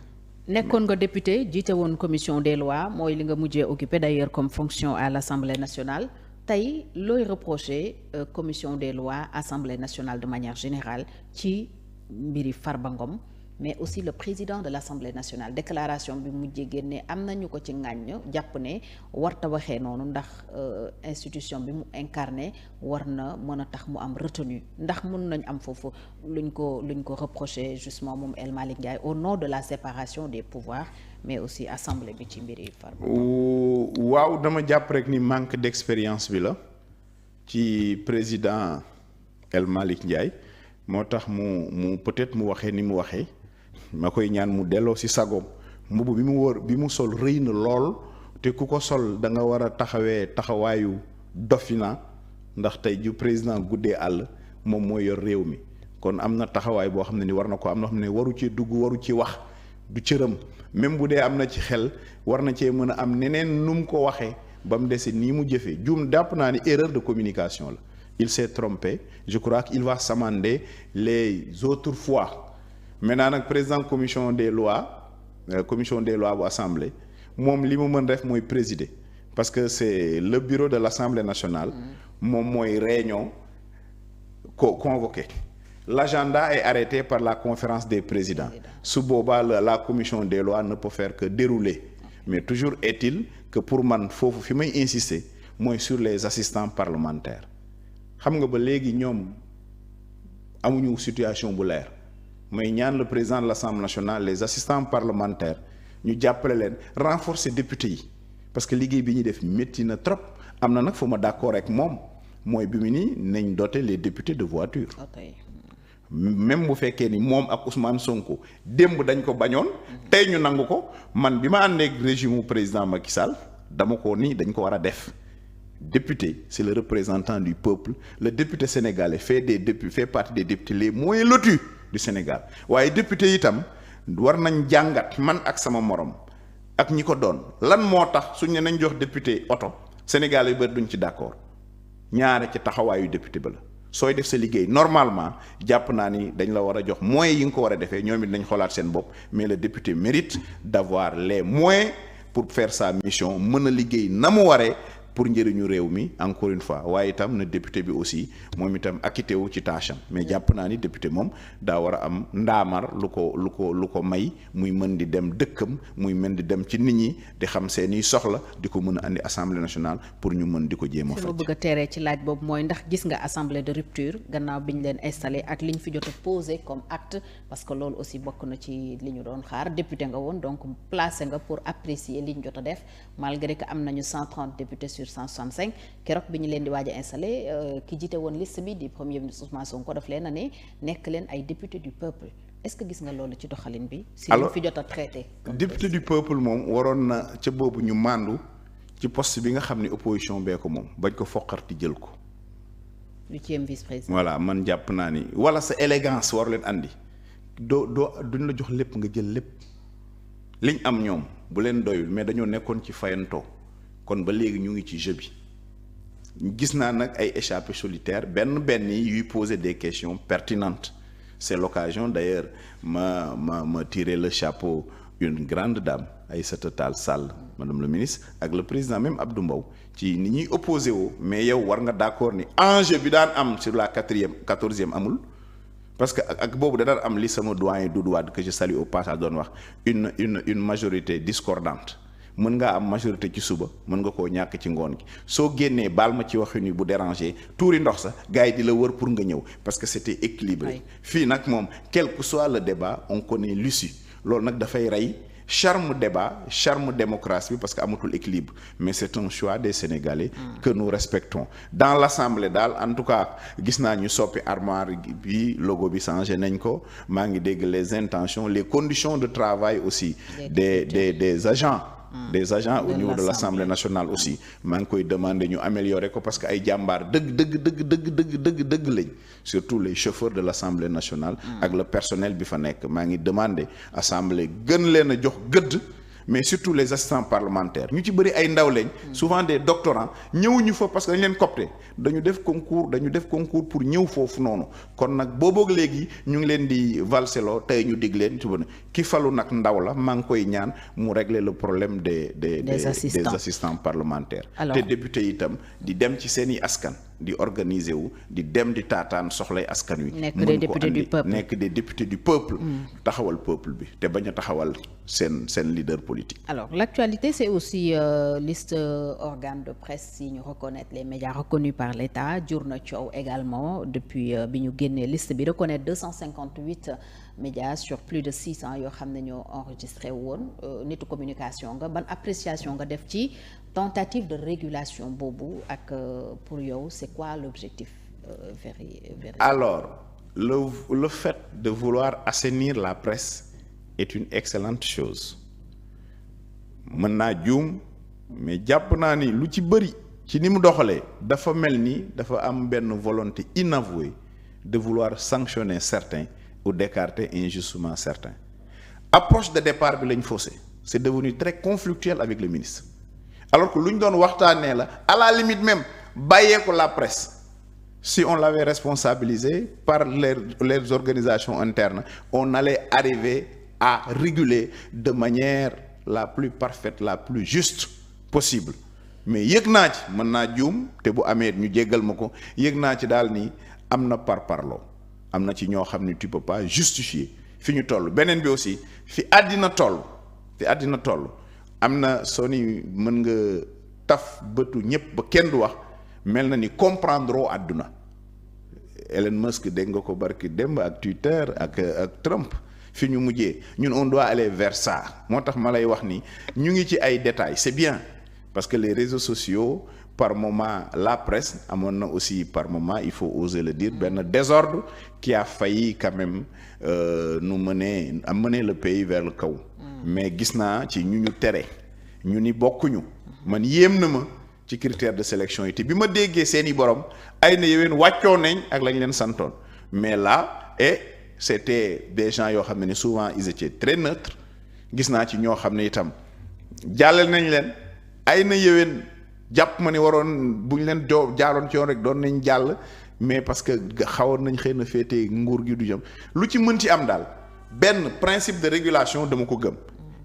nekkoon nga député jiite woon commission des lois mooy li nga mujjee occupé d'ailleurs comme fonction à l'Assemblée nationale tey looy reprocher commission des lois Assemblée nationale de manière générale ci mbiri Farba Ngom mais aussi le président de l'Assemblée nationale déclaration bi mujjee génne am nañu ko ci ŋàññ jàpp ne warta waxee noonu ndax institution bi mu incarné war na mën a tax mu am retenue ndax mën nañ am foofu luñ ko reprocher justement moom El Malick Ndiaye au nom de la séparation des pouvoirs mais aussi assemblée bi ci mbiri Farba. waaw dama jàpp rek ni manque d'expérience bi la ci président El Malick Ndiaye moo tax mu peut-être mu waxee ni mu waxee ma koy ñaan mu delloo ci sagoom mbubb bi mu sol rëy na lool te ku ko sol da nga war a taxawee taxawaayu dofina ndax tey ju président guddee àll moom mooy yor réew mi kon am na taxawaay boo xam ne ni war na ko am na xam ne waru ci dugg waru ci wax du cëram même bu dee am na ci xel war na cee mën a am neneen nu mu ko waxee ba mu dese nii mu jëfee juum jàpp naa ni erreur de communication la il s'est trompé je crois qu'il va s'amender les autres fois maintenant nag président commission des lois bu assemblée moom li mu mën def mooy présider parce que c'est le bureau de l'Assemblée nationale moom mooy réunion convoqué l'agenda est arrêté par la conférence des présidents su boobaa la commission des lois ne peut faire que dérouler mais toujours est-il que pour man foofu fi may insister mooy sur les assistants parlementaires xam nga ba léegi ñoom amuñu situation bu leer mooy ñaan le président de l'Assemblée nationale les assistants parlementaires ñu jàppale leen renforcer députés yi parce que liggéey bi ñuy def métti na trop am na nag fu ma d'accord ak moom mooy bi mu ni nañ doter les députés de voitures même bu fekkee ni moom ak Ousmane Sonko démb dañ ko bañoon tey ñu nangu ko man bi ma àndeek régime président Macky Sall dama ko ni dañ ko war a def député c'est le représentant du peuple le député sénégalais fait partie des députés les moins lotis du Sénégal waaye député itam war nañ jàngat man ak sama morom ak ñi ko doon lan moo tax suñ ne nañ jox député oto Sénégal yu bëri duñ ci d'accord ñaare ci taxawaayu député ba la sooy def sa liggéey normalement jàpp naa ni dañ la war a jox moyens yi nga ko war a defee ñoom it nañ xoolaat seen bopp mais le député mérite d'avoir les moyens pour faire sa mission mën a liggéey na mu waree pour njëriñu réew mi encore une fois waaye itam na député bi aussi moom itam acquitté wu ci tâche am mais jàpp naa ni député moom daa war a am ndaamar lu ko may muy mën di dem dëkkam muy mën di dem ci nit ñi di xam seeni soxla di ko mën a andi assemblée nationale pour ñu mën di ko jéem a faj. fi ma bëgg a teeree ci laaj boobu mooy ndax gis nga assemblée de rupture gannaaw bi ñu leen installé ak li ñu fi jot a posé comme acte parce que loolu aussi bokk na ci li ñu doon xaar député nga woon donc placé nga pour apprécier li ñu jot a def malgré que am nañu 130 députés sur 165 keroog bi ñu leen di waaj a installé ki jiite woon liste bi di premier ministre Ousmane Sonko daf leen a ne nekk leen ay député du peuple est-ce que gis nga loolu ci doxalin bi. si ñu fi jot a traité. député du peuple moom waroon na ca boobu ñu màndu ci poste bi nga xam ne opposition bee ko moom bañ ko foqarti jël ko. 8e vice-président. voilà man jàpp naa ni wala sa élégance war leen andi duñ la jox lépp nga jël lépp liñ am ñoom bu leen doyul mais dañoo nekkoon ci fayantoo. kon ba léegi ñu ngi ci jeu bi gis naa nag ay échappées solitaires benn yi yuy poser des questions pertinentes c'est l'occasion d'ailleurs ma tirer le chapeau une grande dame Aïssata Tall Sall madame le ministre ak le président même Abdou Mbow ci ni ñuy opposé woo mais yow war nga d'accord ni enjeu bi daan am sur la 14e amul parce que ak boobu da daan am li sama doyen Doudou Wade que je salue au passage doon wax une majorité discordante mën ngaa am majorité ci suba mën nga koo ñàkk ci ngoon gi soo génnee baal ma ci waxin wi bu déranger tuuri ndox sax gars yi di la wër pour nga ñëw parce que c'était équilibré fii nag moom quel que soit le débat on connaît l'issue loolu nag dafay rey charme débat charme démocratie bi parce que amatul équilibre mais c'est un choix des Sénégalais que nous respectons dans l'Assemblée daal en tout cas gis naa ñu soppi armoire bi logo bi changé nañ ko maa ngi dégg les intentions les conditions de travail aussi des agents au niveau de l'Assemblée nationale aussi maa ngi koy demander ñu améliorer ko parce que ay jàmbaar dëgg lañ surtout les chauffeurs de l'Assemblée nationale ak le personnel bi fa nekk maa ngi demander Assemblée gën leen a jox gëdd mais surtout les assistants parlementaires ñu ci bëri ay ndaw lañ souvent des doctorants ñëwuñu fa parce que dañ leen copté dañu def concours pour ñëw foofu noonu kon nag booboog léegi ñu ngi leen di valseloo tey ñu dig leen ci ki falu nag ndaw la maa ngi koy ñaan mu régler le problème des assistants parlementaires te député itam di dem ci seeni askan di organiser wu di dem di taataan soxlay askan wi nekk des députés du peuple taxawal peuple bi te bañ a taxawal seen leader politique. Alors l'actualité c'est aussi liste organes de presse yi ñu reconnaître les médias reconnus par l'État jur na coow également depuis bi ñu génnee liste bi reconnaître 258 médias sur plus de 600 yoo xam ne ñoo enregistré woon nitu communication nga ban appréciation nga def ci tentative de régulation boobu ak pour yow c'est quoi l'objectif véritable? Alors le fait de vouloir assainir la presse est une excellente chose mën naa juum mais jàpp naa ni lu ci bëri ci ni mu doxalee dafa mel ni dafa am benn volonté inavouée de vouloir sanctionner certains ou d'écarter injustement certains approche de départ bi lañ faussé c'est devenu très conflictuel avec le ministre alors que lu ñu doon waxtaanee la à la limite même bàyyee ko la presse si on l'avait responsabilisé par les organisations internes on allait arriver à réguler de manière la plus parfaite la plus juste possible mais yëg naa ci mën naa juum te bu amee ñu jéggal ma ko yëg naa ci daal ni am na parparloo am na ci ñoo xam ni tu peux pas justifier fi ñu toll beneen bi aussi fi àddina toll am na soo ni mën nga taf bëtu ñëpp ba kenn du wax mel na ni comprendre àdduna Elon Musk dégg nga ko barki démb ak Twitter ak Trump fi ñu mujjee ñun on doit aller vers ça moo tax ma lay wax ni ñu ngi ci ay détails c'est bien parce que les réseaux sociaux par moment la presse amoon na aussi par moment il faut oser le dire benn désordre qui a failli quand même nous mener le pays vers le chaos mais gis naa ci ñu tere ñu ni bokkuñu man yéem na ma ci critère de sélection yi te bi ma déggee seeni borom ay na yoween wàccoo nañ ak lañ leen santoon mais là c'était des gens yoo xam ne souvent ils étaient très neutres gis naa ci ñoo xam ne itam jàllale nañ leen ay na yoween jàpp ma ne waroon bu ñu leen jaaroon ci yoon rek doon nañ jàll mais parce que xawoon nañ xëy na féete nguur gi du jëm lu ci mën ci am daal benn principe de régulation dama ko gëm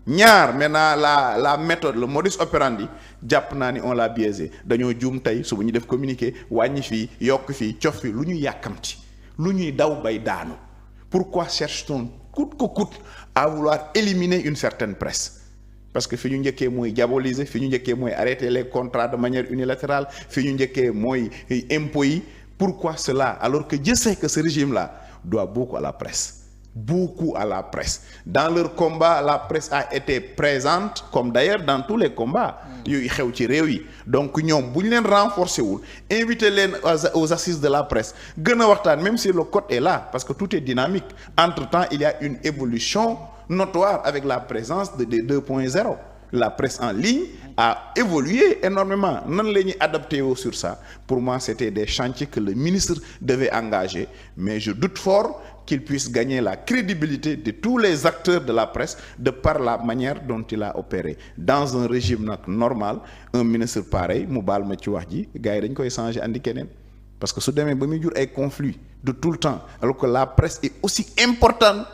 ñaar maintenant la méthode le modus operandi jàpp naa ni on l'a biaisé dañoo juum tey suba ñu def communiqué wàññi fii yokk fii cof fii lu ñuy yàkkamti lu ñuy daw bay daanu pourquoi cherche-t-on coûte que coûte à vouloir éliminer une certaine presse parce que fi ñu njëkkee mooy diaboliser fi ñu njëkkee mooy arrêter les contrats de manière unilatérale fi ñu njëkkee mooy impôts yi pourquoi cela alors que Dieu sait que ce régime-là doit beaucoup à la presse dans leur combat la presse a été présente comme d'ailleurs dans tous les combats yooyu xew ci réew yi donc ñoom bu ñu leen renforcer wul inviter leen aux assises de la presse gën a waxtaan même si le code est là parce que tout est dynamique entre-temps il y a une évolution notoire avec la présence de 2.0 la presse en ligne a évolué énormément nan la ñuy adapté wu sur ça pour moi c'était des chantiers que le ministre devait engager mais je doute fort qu'il puisse gagner la crédibilité de tous les acteurs de la presse de par la manière dont il a opéré dans un régime nag normal un ministre pareil mu baal ma ci wax ji gars yi dañ koy changer andi keneen parce que su demee ba muy jur ay conflits de tout le temps alors que la presse est aussi importante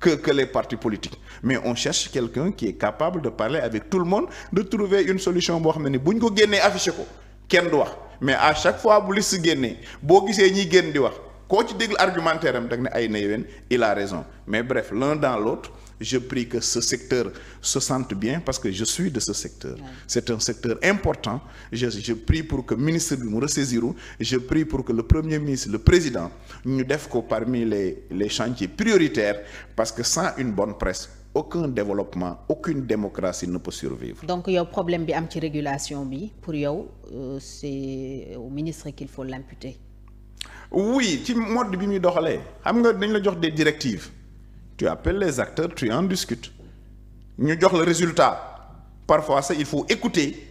que les partis politiques mais on cherche quelqu'un qui est capable de parler avec tout le monde de trouver une solution boo xam ne ni bu ñu ko génnee affiché ko kenn du wax mais à chaque fois bu liste génnee boo gisee ñiy génn di wax koo ci déglu argumentaire am dag ne ay na yéwén il a raison mais bref l'un dans l'autre je prie que ce secteur se sente bien parce que je suis de ce secteur. C'est un secteur important. Je prie pour que ministre bi mu ressaisir je prie pour que le premier ministre le président ñu def ko parmi les chantiers prioritaires parce que sans une bonne presse aucun développement aucune démocratie ne peut survivre. Donc yow problème bi am ci régulation bi pour yow c'est au ministre qu'il faut l'imputer. Oui ci mode bi muy doxalee xam nga dañ la jox des directives. Tu appelles les acteurs, tu en discutes. ñu jox le résultat parfois ça il faut écouter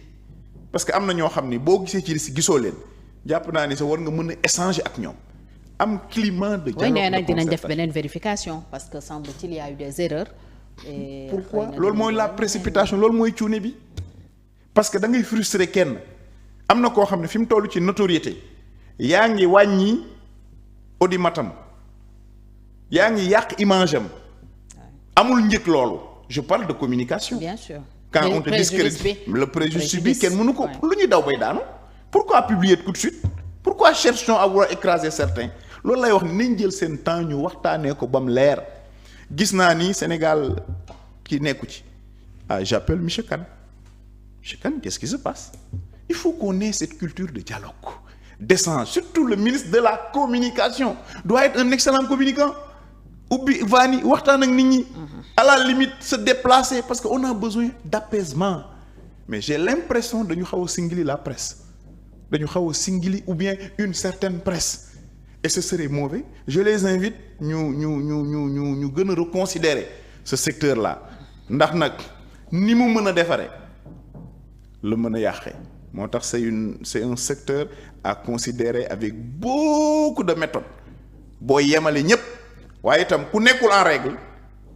parce que am na ñoo xam ni boo gisee ci si gisoo leen jàpp naa ni sa war nga mën a échanger ak ñoom am climat de dialogue. Oui nee nag dinañ def beneen vérification parce que semble-t-il il y a eu des erreurs. Et pourquoi loolu mooy la précipitation loolu mooy cuune bi parce que da ngay frustrer kenn am na koo xam ne fi mu toll ci notoriété yaa ngi wàññi audimatam yaa ngi yàq image am amul njëkk loolu je parle de communication. Bien sûr. Quand on te discrédite le préjudice bi kenn mënu ko lu ñuy daw bay daanu pourquoi publier tout de suite pourquoi cherchons à vouloir écraser certains loolu lay wax nañ jël seen temps ñu waxtaanee ko ba mu leer gis naa ni Sénégal ki nekku ci j'appelle monsieur Kane qu'est-ce qui se passe il faut qu'on ait cette culture de dialogue d'échange surtout le ministre de la communication doit être un excellent communicant ubbi vaani waxtaan ak nit ñi à la limite se déplacer parce que on a besoin d'apaisement mais j'ai l'impression dañu xaw a singili la presse dañu xaw a singili ou bien une certaine presse et ce serait mauvais je les invite ñu gën a reconsidérer ce secteur là ndax nag ni mu mën a defaree la mën a yàqee moo tax c'est un secteur à considérer avec beaucoup de méthodes boo yemale ñépp waaye itam ku nekkul en règle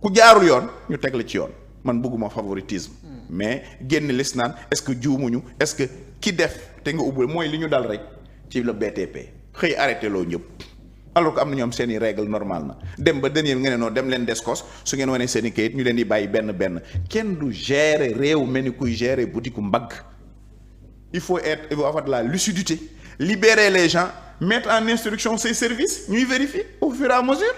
ku jaarul yoon ñu teg la ci yoon man bëgguma favoritisme mais génn lis naan est-ce que juumuñu est-ce que ki def te nga ubbul mooy li ñu dal rek ci le BTP xëy arrêté loo ñëpp alors que am na ñoom seen i règle normale na dem ba dernier nga ne noo dem leen descos su ngeen wanee seen i kayit ñu leen di bàyyi benn kenn du gérer réew mel ni kuy gérer boutique mbagg il faut avoir de la lucidité libérer les gens mettre en instruction ces services ñuy vérifier au fur et à mesure.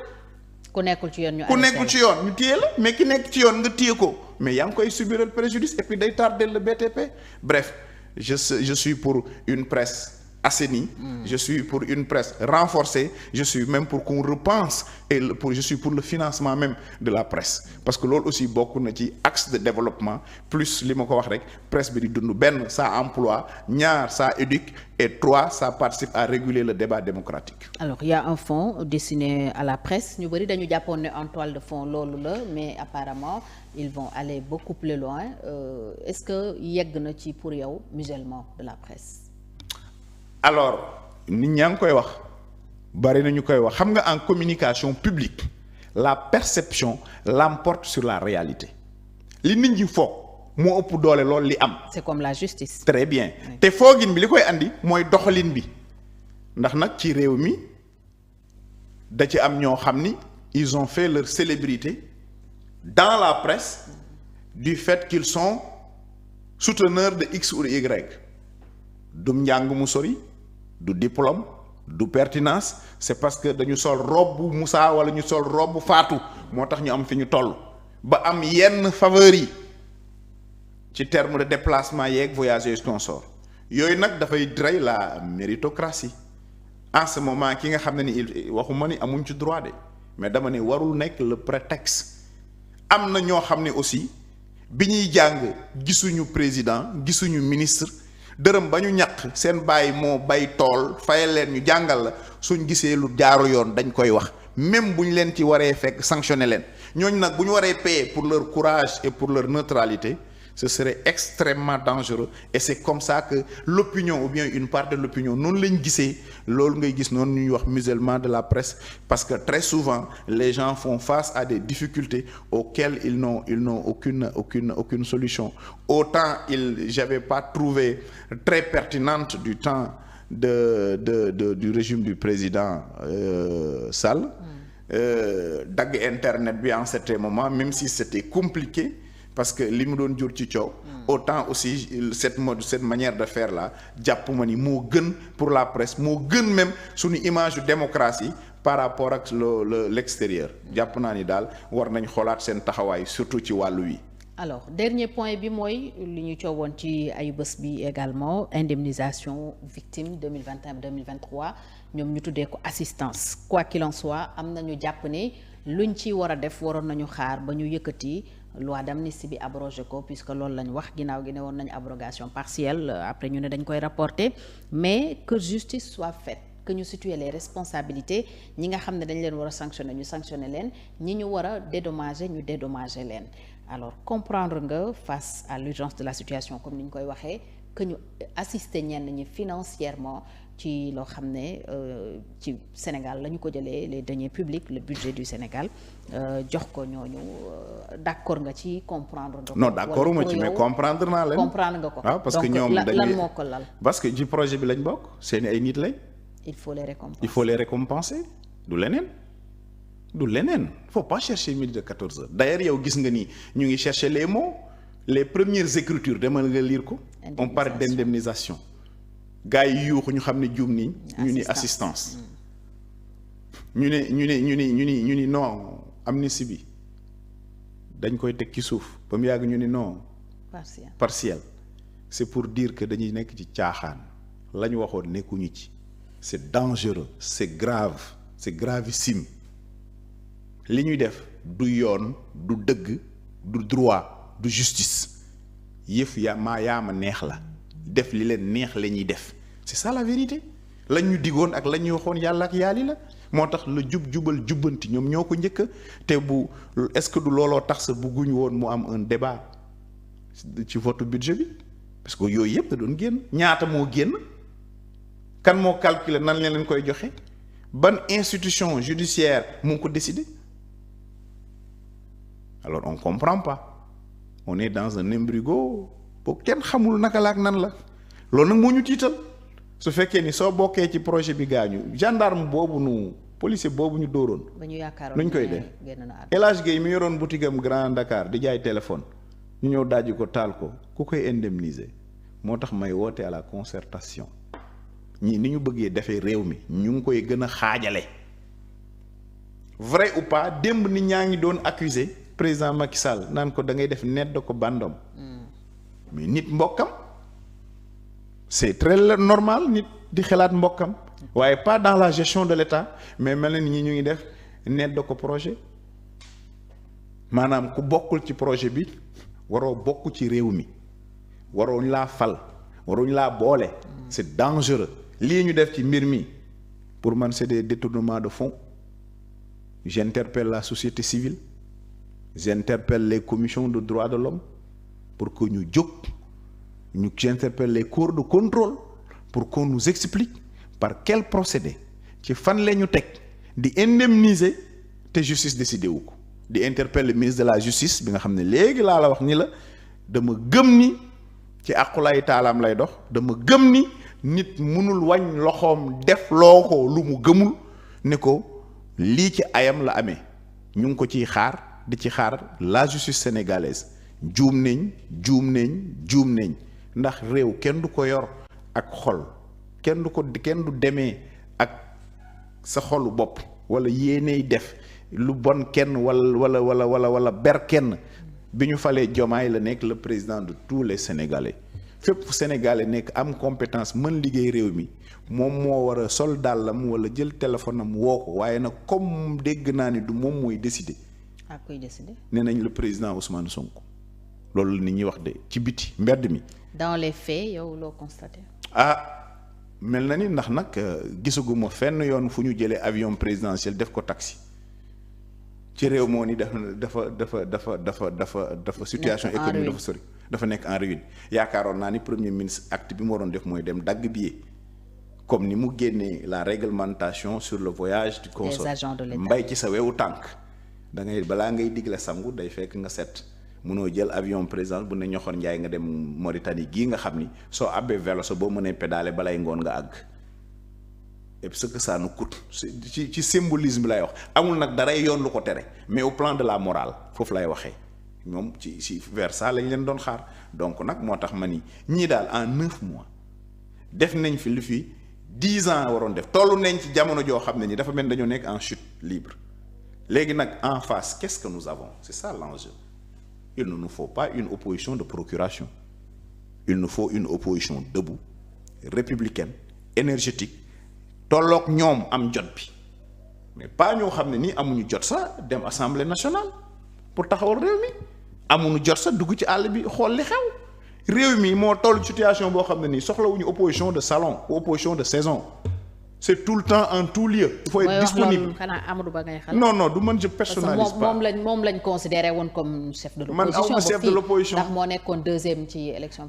ku nekkul ci yoon ñu téye la mais ki nekk ci yoon nga téye ko mais yaa ngi koy subir le préjudice et puis day tarder le BTP bref je suis pour une presse assainie. Je suis pour une presse renforcée je suis même pour qu'on repense je suis pour le financement même de la presse parce que loolu aussi bokk na ci axe de développement plus li ma ko wax rek presse bi di dund benn ça emploie ñaar ça éduque et trois ça participe à réguler le débat démocratique. Alors il y a un fonds destiné à la presse ñu bari dañu jàppoon ne en toile de fond loolu la mais apparemment ils vont aller beaucoup plus loin est-ce que yegg na ci pour yow musellement de la presse. Alors nit ñaa ngi koy wax bari na ñu koy wax xam nga en communication publique la perception l'emporte sur la réalité li nit ñi foog moo ëpp doole loolu li am. C'est comme la justice. Très bien te foogin bi li koy andi mooy doxalin bi ndax nag ci réew mi da ci am ñoo xam ni ils ont fait leur célébrité dans la presse du fait qu'ils sont souteneurs de X ou de Y du njàng mu sori. du diplôme du pertinence c'est parce que dañu sol robe Moussa wala ñu sol robe Fatou moo tax ñu am fi ñu toll ba am yenn faveur yi ci terme de déplacement yeeg voyages consort yooyu nag dafay rey la méritocratie en ce moment ki nga xam ne ni waxuma ni amuñ ci droit de mais dama ne warul nekk le prétexte am na ñoo xam ne aussi bi ñuy jàng gisuñu président gisuñu ministre dërëm ba ñu ñaq seen bàyyi moo bay tool fayal leen ñu jàngal la suñ gisee lu jaaru yoon dañ koy wax même bu ñu leen ci waree fekk sanctionner leen ñooñu nag bu ñu waree payer pour leur courage et pour leur neutralité ce serait extrêmement dangereux et c'est comme ça que l'opinion ou bien une part de l'opinion noonu lañ gisee loolu ngay gis noonu ñuy wax musellement de la presse parce que très souvent les gens font face à des difficultés auxquelles ils n'ont aucune solution autant j'avais pas trouvé très pertinente du temps du régime du président Sall dagg internet bi en certain moment même si c'était compliqué parce que li mu doon jur ci coow. autant aussi cette manière de faire là jàpp ma ni moo gën pour la presse moo gën même suñu image yu démocratie par rapport ak l'extérieur. jàpp naa ni daal war nañ xoolaat seen taxawaay surtout ci wàllu wi. alors dernier point bi mooy li ñu coowoon ci ay bés bi également indemnisation victime 2021-2023 ñoom ñu tuddee ko assistance quoi qu'il en soit am nañu jàpp ne luñ ci war a def waroon nañu xaar ba ñu yëkkati loi d'amnistie bi abrogé ko puisque loolu lañ wax ginnaaw gi ne woon nañu abrogation partielle après ñu ne dañ koy rapporter mais que justice soit faite que ñu situer les responsabilités ñi nga xam ne dañ leen war a sanctionner ñu sanctionner leen ñi ñu war a dédommager ñu dédommager leen alors comprendre nga face à l'urgence de la situation comme ni ñu koy waxee que ñu assister ñenn ñi financièrement ci loo xam ne ci Sénégal la ñu ko jëlee les deniers publics le budget du Sénégal jox ko ñooñu d'accord nga ci comprendre nga ko. non d'accord ma ci mais comprendre naa leen. comprendre nga ko. waaw parce que ñoom donc lan moo ko lal. parce que ci projet bi lañ bokk seeni ay nit lañ. il faut les récompenser. du leneen. faut pas chercher midi de 14 heures d'ailleurs yow gis nga ni ñu ngi chercher les mots les premières écritures demal nga lire ko. on parle d'indemnisation. gars yi yuuxu ñu xam ne juum ni ñu ni assistance. ñu ni non amnistie bi dañ koy teg ci suuf ba mu yàgg ñu ni non. partiel c'est pour dire que dañuy nekk ci caaxaan la ñu waxoon nekkuñu ci. c'est dangereux c'est grave c'est gravissime. li ñuy def du yoon du dëgg du droit du justice yëf yaa ma neex la def li leen neex la ñuy def c'est ça la vérité lañ ñu digoon ak la ñuy waxoon yàlla ak yàlli la moo tax la jubal jubbanti ñoom ñoo ko njëkk te bu est-ce que du looloo tax sa bëgguñu woon mu am un débat ci vote budget bi parce que yooyu yëpp da doon génn ñaata moo génn kan moo calculer nan leen koy joxe ban institution judiciaire moo ko décider. alors on comprend pas on est dans un embrigo boobu kenn xamul naka la ak nan la loolu nag moo ñu tiital su fekkee ni soo bokkee ci projet bi gaañu gendarme boobu nu policier boobu ñu dóoroon. ba ñu yaakaaroon nuñ koy def El Hadj Gueye mi yoroon boutique am Grand Dakar di jaay téléphone ñu ñëw dajji ko taal ko ku koy indemniser moo tax may woote à la concertation ñii ni ñu bëggee defee réew mi ñu ngi koy gën a xaajale vrai ou pas démb nit ñaa ngi doon accuser président Macky Sall naan ko da ngay def nedd ko bandom mais nit mbokkam c'est très normal nit di xalaat mbokkam waaye pas dans la gestion de l'État mais mel na ni ñi ñu ngi def nedd ko projet maanaam ku bokkul ci projet bi waroo bokk ci réew mi waroon laa fal waruñ laa boole c'est dangereux lii ñu def ci mbir mi pour man c'est des détournements de fonds j'interpelle la société civile j'interpelle les commissions de droits de l'homme pour que ñu jóg j'interpelle les corps de contrôle pour qu'on nous explique par quel procédé ci fan la ñu teg di indemniser te justice décidé wu ko di interpelle le ministre de la justice bi nga xam ne léegi laa la wax ni la dama gëm ni ci àqulaay taalaam lay dox dama gëm ni nit mënul wañ loxoom def loo ko lu mu gëmul ne ko lii ci ayam la amee ñu ngi ko ciy xaar di ci xaar la justice sénégalaise juum nañ ndax réew kenn du ko yor ak xol kenn du demee ak sa xolu bopp wala yéeney def lu bon kenn wala ber kenn bi ñu falee Diomaye la nekk le président de tous les Sénégalais fépp fu Sénégalais nekk am compétence mën liggéey réew mi moom moo war a sol dàllam wala jël téléphone am woo ko waaye nag comme dégg naa ni du moom mooy décider. ak koy décider. nee nañ le président Ousmane Sonko loolu la nit ñi wax de ci biti mbedd mi. dans les faits yow loo constaté. mel na ni ndax nag gisaguma fenn yoon fu ñu jëlee avion présidentiel def ko taxi ci réew moo ni dafa situation économique dafa sori dafa nekk en ruine yaakaaroon naa ni premier ministre acte bi mu waroon def mooy dem dagg billet comme ni mu génnee la réglementation sur le voyage du consort mbay ci sa wewu tànk da ngay balaa ngay digle sangu day fekk nga set mënoo jël avion président bu ne ñoxoon njaay nga dem Mauritanie gii nga xam ni soo abbee vélo sa boo mënee pédale balay ngoon nga àgg et ce que ça nous coûte ci symbolisme lay wax amul nag daray yoon lu ko tere mais au plan de la morale foofu lay waxee ñoom ci vers ça lañ leen doon xaar donc nag moo tax ma ni ñii daal en 9 mois def nañ fi lu fi 10 ans waroon def tollu nañ ci jamono joo xam ne ni dafa mel dañoo nekk en chute libre léegi nag en face qu'est-ce que nous avons c'est ça l'enjeu. Il ne nous faut pas une opposition de procuration il nous faut une opposition debout républicaine énergétique tolloog ñoom am jot bi mais pas ñoo xam ne nii amuñu jot sax dem assemblée nationale pour taxawal réew mi amuñu jot sax dugg ci àll bi xool li xew réew mi moo toll situation boo xam ne nii soxlawuñu opposition de salon ou opposition de saison c'est tout le temps en tout lieu. il faut être disponible xanaa Amadou Ba ngay xalaat. non du man je personnalise pas moom lañ considéré woon comme chef de l'opposition. man awma chef de l'opposition ndax moo nekkoon deuxième ci élection.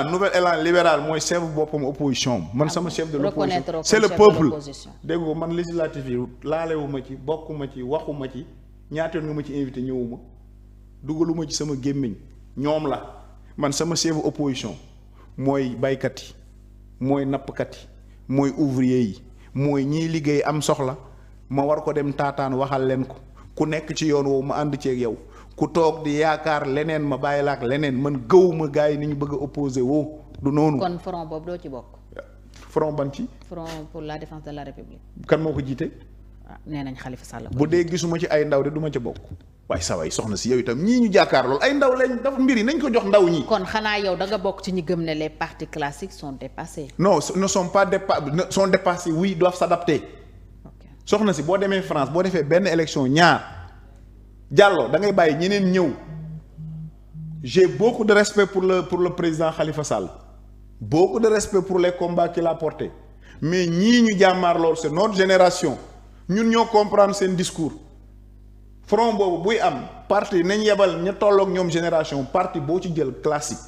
nouvel élan libéral mooy chef boppam opposition man sama chef de l'opposition c'est le peuple dégg nga man législatif yi laalewuma ci bokkuma ci waxuma ci ñaata yoon nga ma ci invité ñëwuma dugaluma ci sama gémmiñ ñoom la man sama chef opposition mooy baykat yi mooy nappkat yi mooy ouvrier yi mooy ñiy liggéey am soxla ma war ko dem taataan waxal leen ko ku nekk ci yoon woowu ma ànd ceeg yow ku toog di yaakaar leneen ma bàyyi la ak leneen man gëwuma gars yi ni ñu bëgg a opposé woo du noonu. kon front boobu doo ci bokk. front ban ci. front pour la défense de la république. kan moo ko jiite. nee nañ Khalifa Sall. bu dee gisuma ci ay ndaw de du ma ca bokk. waaye sa waay soxna si yow itam ñii ñu jàkkaar lool ay ndaw lañ dafa mbir yi nañ ko jox ndaw ñi. kon xanaa yow da nga bokk ci ñi gëm ne les partis classiques sont dépassés. non ne sont pas sont dépassés oui doivent s'adapter. soxna si boo demee France boo defee benn élection ñaar jàllo da ngay bàyyi ñeneen ñëw j'ai beaucoup de respect pour le président Khalifa Sall beaucoup de respect pour les combats qu'il a portés mais ñii ñu jàmmaar lool c'est notre génération ñun ñoo comprendre seen discours front boobu buy am parti nañ yebal ña tolloog ñoom génération parti boo ci jël classique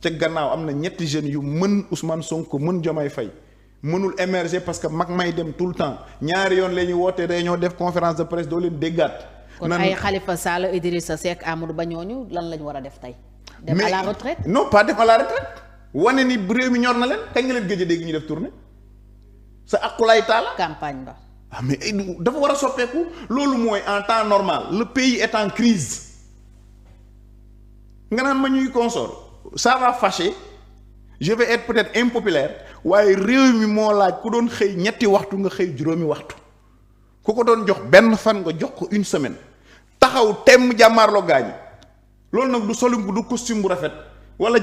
ca gannaaw am na ñetti jeunes yu mën Ousmane Sonko mën Diomaye Faye mënul émerger parce que mag may dem tout le temps ñaari yoon la ñuy woote réunion def conférence de presse doo leen déggaat. kon ay Khalifa Sall Idrissa Seck Amadou Ba ñooñu lan lañ war a def tey. dem à la retraite non pas dem à la retraite wane ni réew mi ñor na leen kañ nga leen gëj a dégg ñu def tournée sa aqulaay taala campagne ba. ah mais dafa war a soppeeku loolu mooy en temps normal le pays est en crise nga naan ma ñuy consort ça va fâcher je vais être peut-être impopulaire waaye réew mi moo laaj ku doon xëy ñetti waxtu nga xëy juróomi waxtu ku ko doon jox benn fan nga jox ko une semaine taxaw temm jàmmaarloo gaañi loolu nag du solum du costume bu rafet wala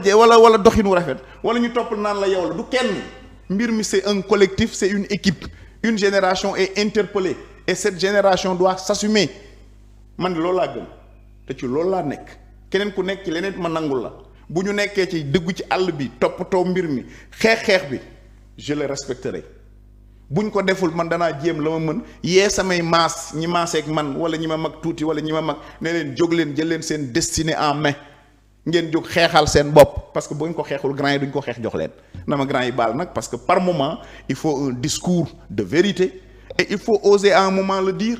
doxin bu rafet wala ñu topp naan la yow la du kenn mbir mi c'est un collectif c'est une équipe une génération est interpellée et cette génération doit s'assumer man loolu laa gëm te ci loolu laa nekk keneen ku nekk ci leneen ma nangul la bu ñu nekkee ci dëggu ci àll bi toppatoo mbir mi xeex bi je le respecterai buñ ko deful man danaa jéem la ma mën yee samay maas ñi maaseeg man wala ñi ma mag tuuti wala ñi ma mag ne leen jóg leen jël leen seen destinée en main ngeen jóg xeexal seen bopp parce que buñ ko xeexul grand yi duñ ko xeex jox leen na ma grand yi baal nag parce que par moment il faut un discours de vérité et il faut oser à un moment le dire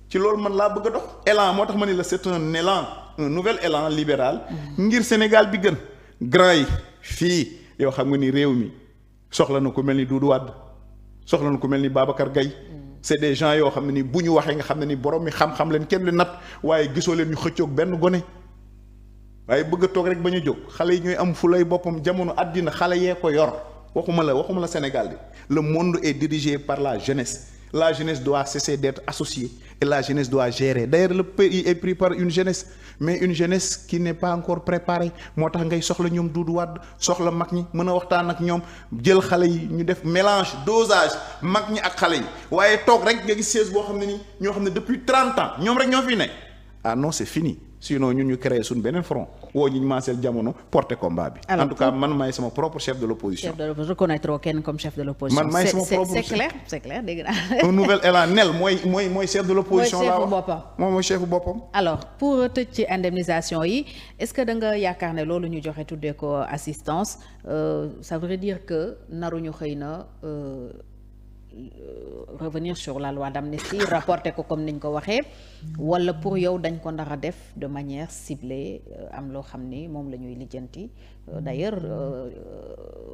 ci loolu man laa bëgg a dox élan moo tax ma ne la c'est un élan un nouvel élan libéral ngir Sénégal bi gën grand yi fii yow xam nga ni réew mi soxla na ku mel ni Doudou Wade soxla na ku mel ni Babacar Gaye c'est des gens yoo xam ne ni bu ñu waxee nga xam ne ni borom mi xam-xam leen kenn lu nat waaye gisoo leen ñu xëccoog benn gone waaye bëgg a toog rek ba ñu jóg xale yi ñooy am fulay boppam jamono àddina xale yee ko yor waxuma la Sénégal bi le monde est dirigé par la jeunesse doit cesser d'être associée et la jeunesse doit gérer d'ailleurs le pays est pris par une jeunesse mais une jeunesse qui n'est pas encore préparée moo tax ngay soxla ñoom Doudou Wade soxla mag ñi mën a waxtaan ak ñoom jël xale yi ñu def mélange dosage mag ñi ak xale yi waaye toog rek nga gis siège boo xam ne ni ñoo xam ne depuis 30 ans ñoom rek ñoo fi ne ah non c'est fini sinon ñun ñu créé suñ beneen front woo ñu maaseel jamono porter combat bi. en tout cas man maay sama propre chef de l'opposition. reconnaître kenn comme chef de l'opposition. man maay sama propre c'est clair dégg naa. un nouvel élan nel mooy chef de l'opposition. mooy chefu boppam moom mooy chefu boppam. alors pour tëj ci indemnisation yi est-ce que da nga yaakaar ne loolu ñu joxe tuddee ko assistance ça veut dire que naruñu xëy na revenir sur la loi d'amnistie rapporter ko comme niñ ko waxee wala pour yow dañ ko ndara def de manière ciblée am loo xam ni moom la ñuy lijjanti d'ailleurs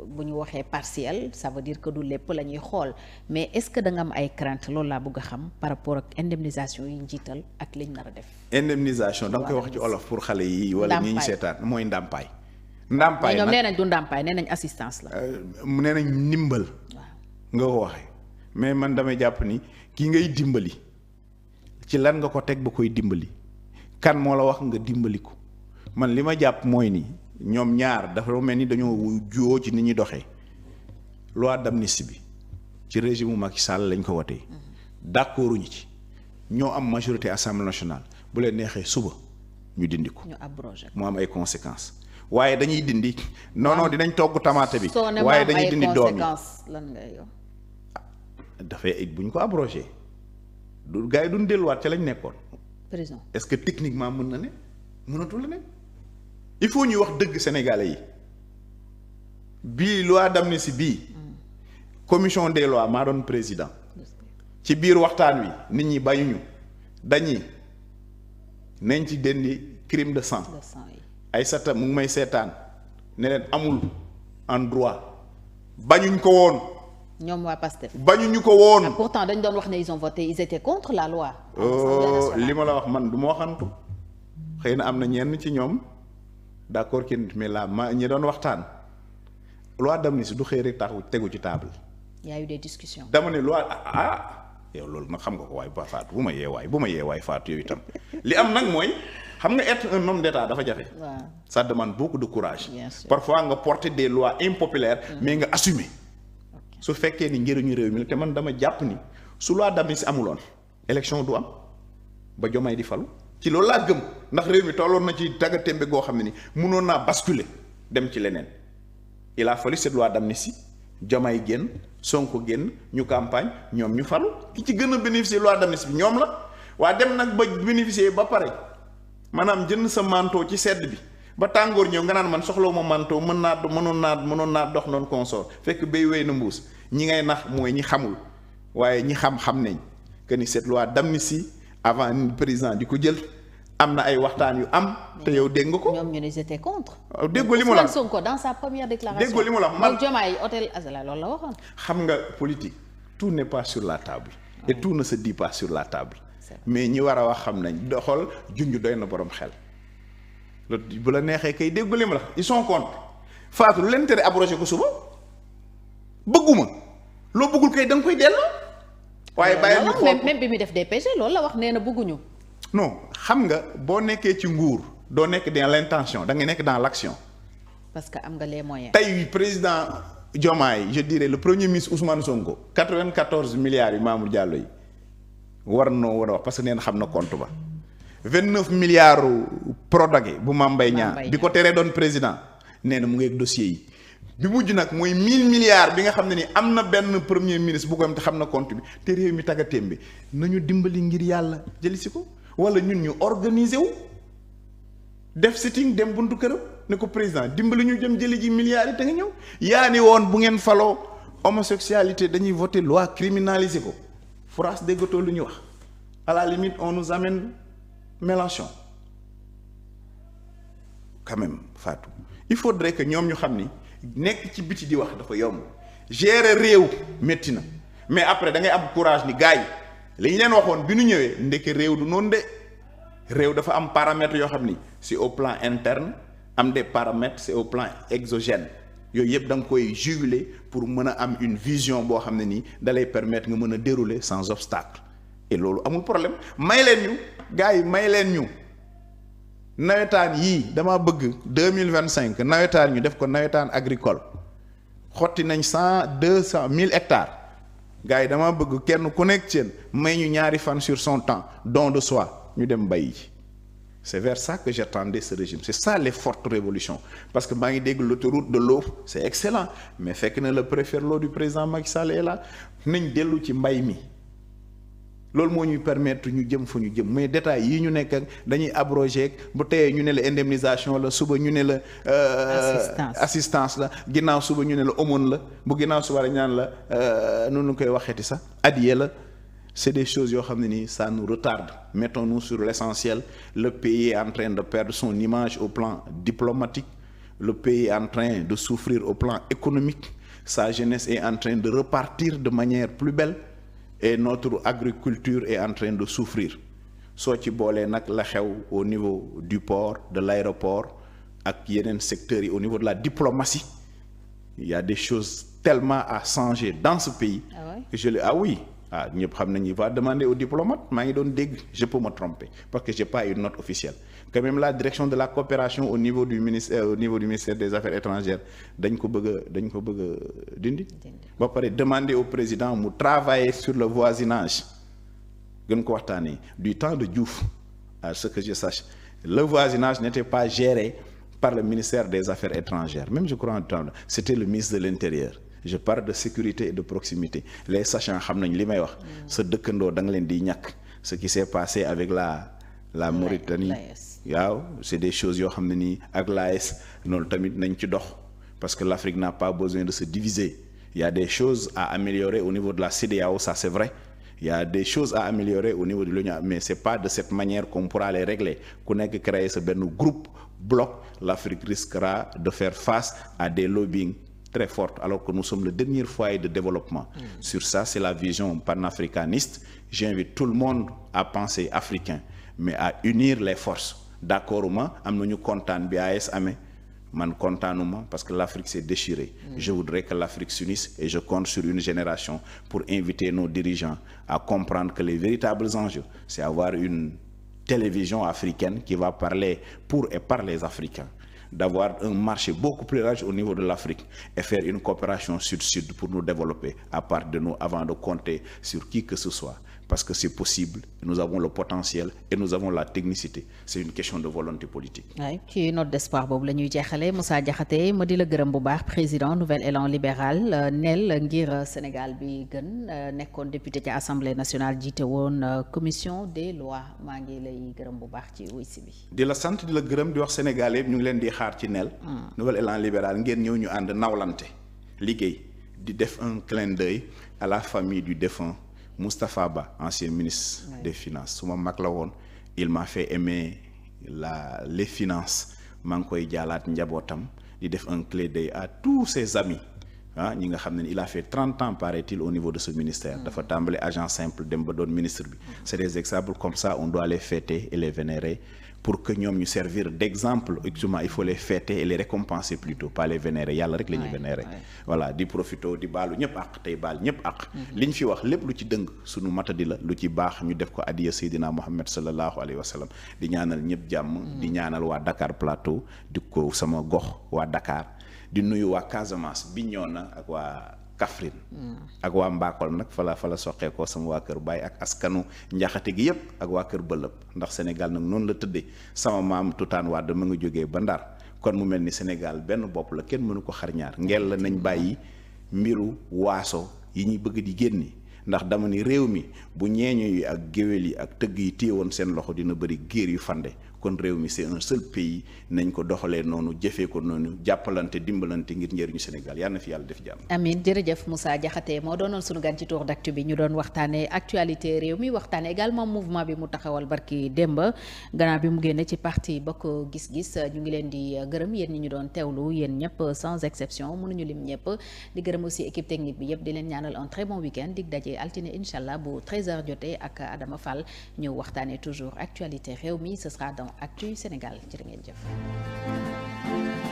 bu ñu waxee partiel ça veut dire que du lépp la ñuy xool mais est-ce que da nga am ay crainte loolu laa bëgg a xam par rapport ak indemnisation yi njiital ak liñ nar a def. indemnisation da nga koy wax ci olof pour xale yi. wala ñi ñu seetaan mooy ndàmpaay. ndàmpaay ñoom nee nañ du ndàmpaay nee nañ assistance la. nee nañ ndimbal. nga ko waxee mais man damay jàpp ni kii ngay dimbali ci lan nga ko teg ba koy dimbali kan moo la wax nga dimbali ko man li ma jàpp mooy ni ñoom ñaar dafa mel ni dañoo juwoo ci ni ñuy doxee loi d'amnistie bi ci régime mu Macky Sall lañ ko wotee d'accorduñu ci ñoo am majorité assemblée nationale bu leen neexee suba ñu dindi ko. ñu abrogé mu am ay conséquences. waaye dañuy dindi non dinañ togg tamaate bi. waaye dañuy dindi doom yi lan ngay yow. dafay buñ ko abrogé du gars yi duñ delluwaat ca lañ nekkoon. prison est-ce que techniquement mën na ne mënatul la ne il faut ñuy wax dëgg sénégalais yi bii loi d'amnistie bii commission des lois maa doon président ci biir waxtaan wi nit ñi bañuñu dañuy nañ ci dendi crime de sang. Aïssata mu ngi may seetaan ne leen amul en droit bañuñ ko woon. ñoom waa Pastef bañuñu ko woon. pourtant dañ doon wax ne ils étaient contre la loi. li ma la wax man du ma waxantu xëy na am na ñenn ci ñoom d'accord kenn mais ñi doon waxtaan loi d'amnistie du xëy rek taxu tegu ci table. y a eu des discussions. dama ne loi yow loolu nag xam nga ko waaye ba Fatou bu ma yee waay Fatou yow itam li am nag mooy. xam nga être un homme d'État dafa jafe. waaw ça demande beaucoup de courage. parfois nga porter des lois impopulaires. mais nga assumer. su fekkee ni njëriñu réew mi la te man dama jàpp ni su loi d'amnistie amuloon élection du am ba Diomaye di falu ci loolu laa gëm ndax réew mi tolloon na ci tagga témbe goo xam ne ni mënoon naa basculer dem ci leneen il a fallu cette loi d'amnistie Diomaye génn Sonko génn ñu campagne ñoom ñu falu ki ci gën a bénéficier loi d'amnistie bi ñoom la waa dem nag ba bénéficier ba pare. maanaam jënd sa manteau ci sedd bi ba tàngoor ñëw nga naan man soxlawuma manteau mënoon naa dox noonu consort fekk béy wéy na mbuus ñi ngay nax mooy ñi xamul waaye ñi xam nañ que ni cette loi d'amnistie avant président di ko jël am na ay waxtaan yu am te yow dégg nga ko. ñoom ñu ne j'étais contre. déggoo li mu la Sonko dans sa première déclaration. déggoo li mu la man Diomaye hôtel Azala loolu la waxoon. xam nga politique tout n'est pas sur la table. et tout ne se dit pas sur la table. mais ñi war a wax xam nañ doxal junj doy na borom xel loolu bu la neexee kay déggu li ma la ils sont contre Fatou lu leen tere abrogé ko suba bëgguma loo bëggul kay da nga koy delloo. waaye bàyyi ñu xool même bi muy def DPG loolu la wax nee na bëgguñu. non xam nga boo nekkee ci nguur doo nekk dans l'intention da nga nekk dans l'action. parce que am nga les moyens. tey président Diomaye je dirais le premier ministre Ousmane Sonko 94 milliards yu Mamour Diallo yi. war a wax parce que neen xam na compte ba 29 milliards Prodac bu Mame Mbaye Niang bi ko teree doon président nee na mu ngi ak dossier yi bi mujj nag mooy 1000 milliards bi nga xam ne ni am na benn premier ministre bu ko am te xam na compte bi te réew mi taggatéem bi nañu dimbali ngir yàlla jëli si ko wala ñun ñu organiser wu def sitting dem buntu këram ne ko président dimbali ñu jëm jëli ji milliards yi te nga ñëw yaa ni woon bu ngeen faloo homosexualité dañuy voter loi criminaliser ko France déggatoo lu ñu wax à la limite on nous amène Mélenchon quand même Fatou il faudrait que ñoom ñu xam ni nekk ci biti di wax dafa yomb gérer réew métti na mais après da ngay am courage ni gars yi li ñu leen waxoon bi nu ñëwee ndeke réew du noonu de réew dafa am paramètres yoo xam ni c'est au plan interne am des paramètres c'est au plan exogène yooyu yëpp da nga koy juguler pour mën a am une vision boo xam ne nii da lay permettre nga mën a dérouler sans obstacle et loolu amul problème may leen ñu gars yi may leen ñu nawetaan yii dama bëgg 2025 nawetaan ñu def ko nawetaan agricole xotti nañ 200 hectares gars yi dama bëgg kenn ku nekk seen may ñu ñaari fan sur son temps don de soi ñu dem bay ji c'est vers ça que j'attendais ce régime c'est ça les fortes révolutions parce que maa ngi dégg l'autoroute de l'eau c'est excellent mais fekk na le préfet l'eau du président Macky Sall est là nañ dellu ci mbay mi loolu moo ñuy permettre ñu jëm fa ñu jëm mais détails yii ñu nekk ak dañuy abroger bu teyee ñu ne la indemnisation la suba ñu ne la assistance la ginnaaw suba ñu ne la aumône la bu ginnaaw suba dañ naan la noonu koy waxeeti sax adiya la. C'est des choses yoo xam ne nii ça nous retarde. Mettons-nous sur l'essentiel. Le pays est en train de perdre son image au plan diplomatique. Le pays est en train de souffrir au plan économique. Sa jeunesse est en train de repartir de manière plus belle. Et notre agriculture est en train de souffrir. Soo ci boolee nag la xew au niveau du port, de l'aéroport ak yeneen secteurs yi au niveau de la diplomatie. Il y a des choses tellement à changer dans ce pays. Ah ouais? Que oui. ñëpp xam nañu va demander aux diplomates maa ngi doon dégg je peux me tromper parce que j'ai pas une note officielle quand même la direction de la coopération au niveau du ministère des affaires étrangères dañ ko bëgg a dindi ba pare demander au président mu travailler sur le voisinage gën ko waxtaanee du temps de Diouf à ce que je sache le voisinage n'était pas géré par le ministère des affaires étrangères même je crois en temps c'était le ministre de l'intérieur. Je parle de sécurité et de proximité les sachants xam nañ li may wax sa dëkkandoo da nga leen di ñàkk ce qui s'est passé avec la Mauritanie waaw c'est des choses yoo xam ne nii ak l'AES noonu tamit nañ ci dox parce que l'Afrique n'a pas besoin de se diviser il y a des choses à améliorer au niveau de la CEDEAO ça c'est vrai il y a des choses à améliorer au niveau de l'Union mais c'est pas de cette manière qu'on pourra les régler ku nekk créer sa benn groupe bloc l'Afrique risquera de faire face à des lobbying très forte alors que nous sommes le dernier foyer de développement. Sur ça, c'est la vision panafricaniste. J'invite tout le monde à penser africain, mais à unir les forces. D'accord am nañu kontaan bi AES amee man kontaanuma parce que l'Afrique s'est déchirée. Je voudrais que l'Afrique s'unisse et je compte sur une génération pour inviter nos dirigeants à comprendre que les véritables enjeux, c'est avoir une télévision africaine qui va parler pour et par les Africains. D'avoir un marché beaucoup plus large au niveau de l'Afrique et faire une coopération sud-sud pour nous développer à part de nous avant de compter sur qui que ce soit parce que c'est possible nous avons le potentiel et nous avons la technicité c'est une question de volonté politique. waaye ci note d'espoir boobu la ñuy jeexalee Moussa Diakhaté ma di la gërëm bu baax président Nouvel Élan Libéral nel ngir Sénégal bi gën nekkoon député ci Assemblée nationale jiite woon commission des lois maa ngi lay gërëm bu baax ci wuy si bi. di la sant di la gërëm di wax Sénégal yëpp ñu ngi leen di xaar ci nel Nouvel Élan Libéral ngeen ñëw ñu ànd nawlante liggéey di def un clin d'œil à la famille du défunt Moustapha Ba ancien ministre des finances su ma mag la woon il m'a fait aimer les finances maa ngi koy jaalaat njabootam di def un clin d'œil à tous ses amis ñi nga xam ne il a fait 30 ans paraît-il au niveau de ce ministère dafa tàmbali agent simple dem ba doon ministre bi c'est des exemples comme ça on doit les fêter et les vénérer pour que ñoom ñu servir d'exemple justement il faut les fêter et les récompenser plutôt pas les vénérer yàlla rek la ñuy vénérer voilà di profito di baalu ñëpp ak tey baal ñëpp ak liñ fi wax lépp lu ci dëng suñu matadi la lu ci baax ñu def ko adiya Seydina Muhammad sallallahu alayhi wa sallam di ñaanal ñëpp jàmm di ñaanal waa Dakar Plateau di ko sama gox waa Dakar di nuyu waa Casamance Bignona ak waa Kaffrine ak waa Mbakol nag fa la soqee ko sama waa kër Baye ak askanu njaxate gi yépp ak waa kër Bëlëb ndax Sénégal nag noonu la tëddee sama maam Tutaan Wade ma nga jógee ba Ndar kon mu mel ni Sénégal benn bopp la kenn mënu ko xar ñaar ngel la nañ bàyyi mbiru waaso yi ñuy bëgg di génni ndax dama ni réew mi bu ñeeño yi ak géwél yi ak tëgg yi téyewoon seen loxo dina bëri géer yu fande kon réew mi c'est un seul pays nañ ko doxalee noonu jëfee ko noonu jàppalante dimbalante ngir njëriñu Sénégal yal na fi yàlla def jàmm. amiin jërëjëf Moussa Diakhaté moo doonoon sunu gan ci tour d'actu bi ñu doon waxtaanee actualité réew mi waxtaanee également mouvement bi mu taxawal barki démba gannaaw bi mu génne ci parti Bokk Gis-Gis ñu ngi leen di gërëm yéen ñi ñu doon teewlu yéen ñëpp sans exception mënuñu lim ñëpp di gërëm aussi équipe technique bi yëpp di leen ñaanal un très bon week-end dig daje altine incha allah bu 13h jotee ak Adama Fall ñu waxtaanee toujours actualité réew mi ce sera dans Actu Sénégal jërë ngeen jëf.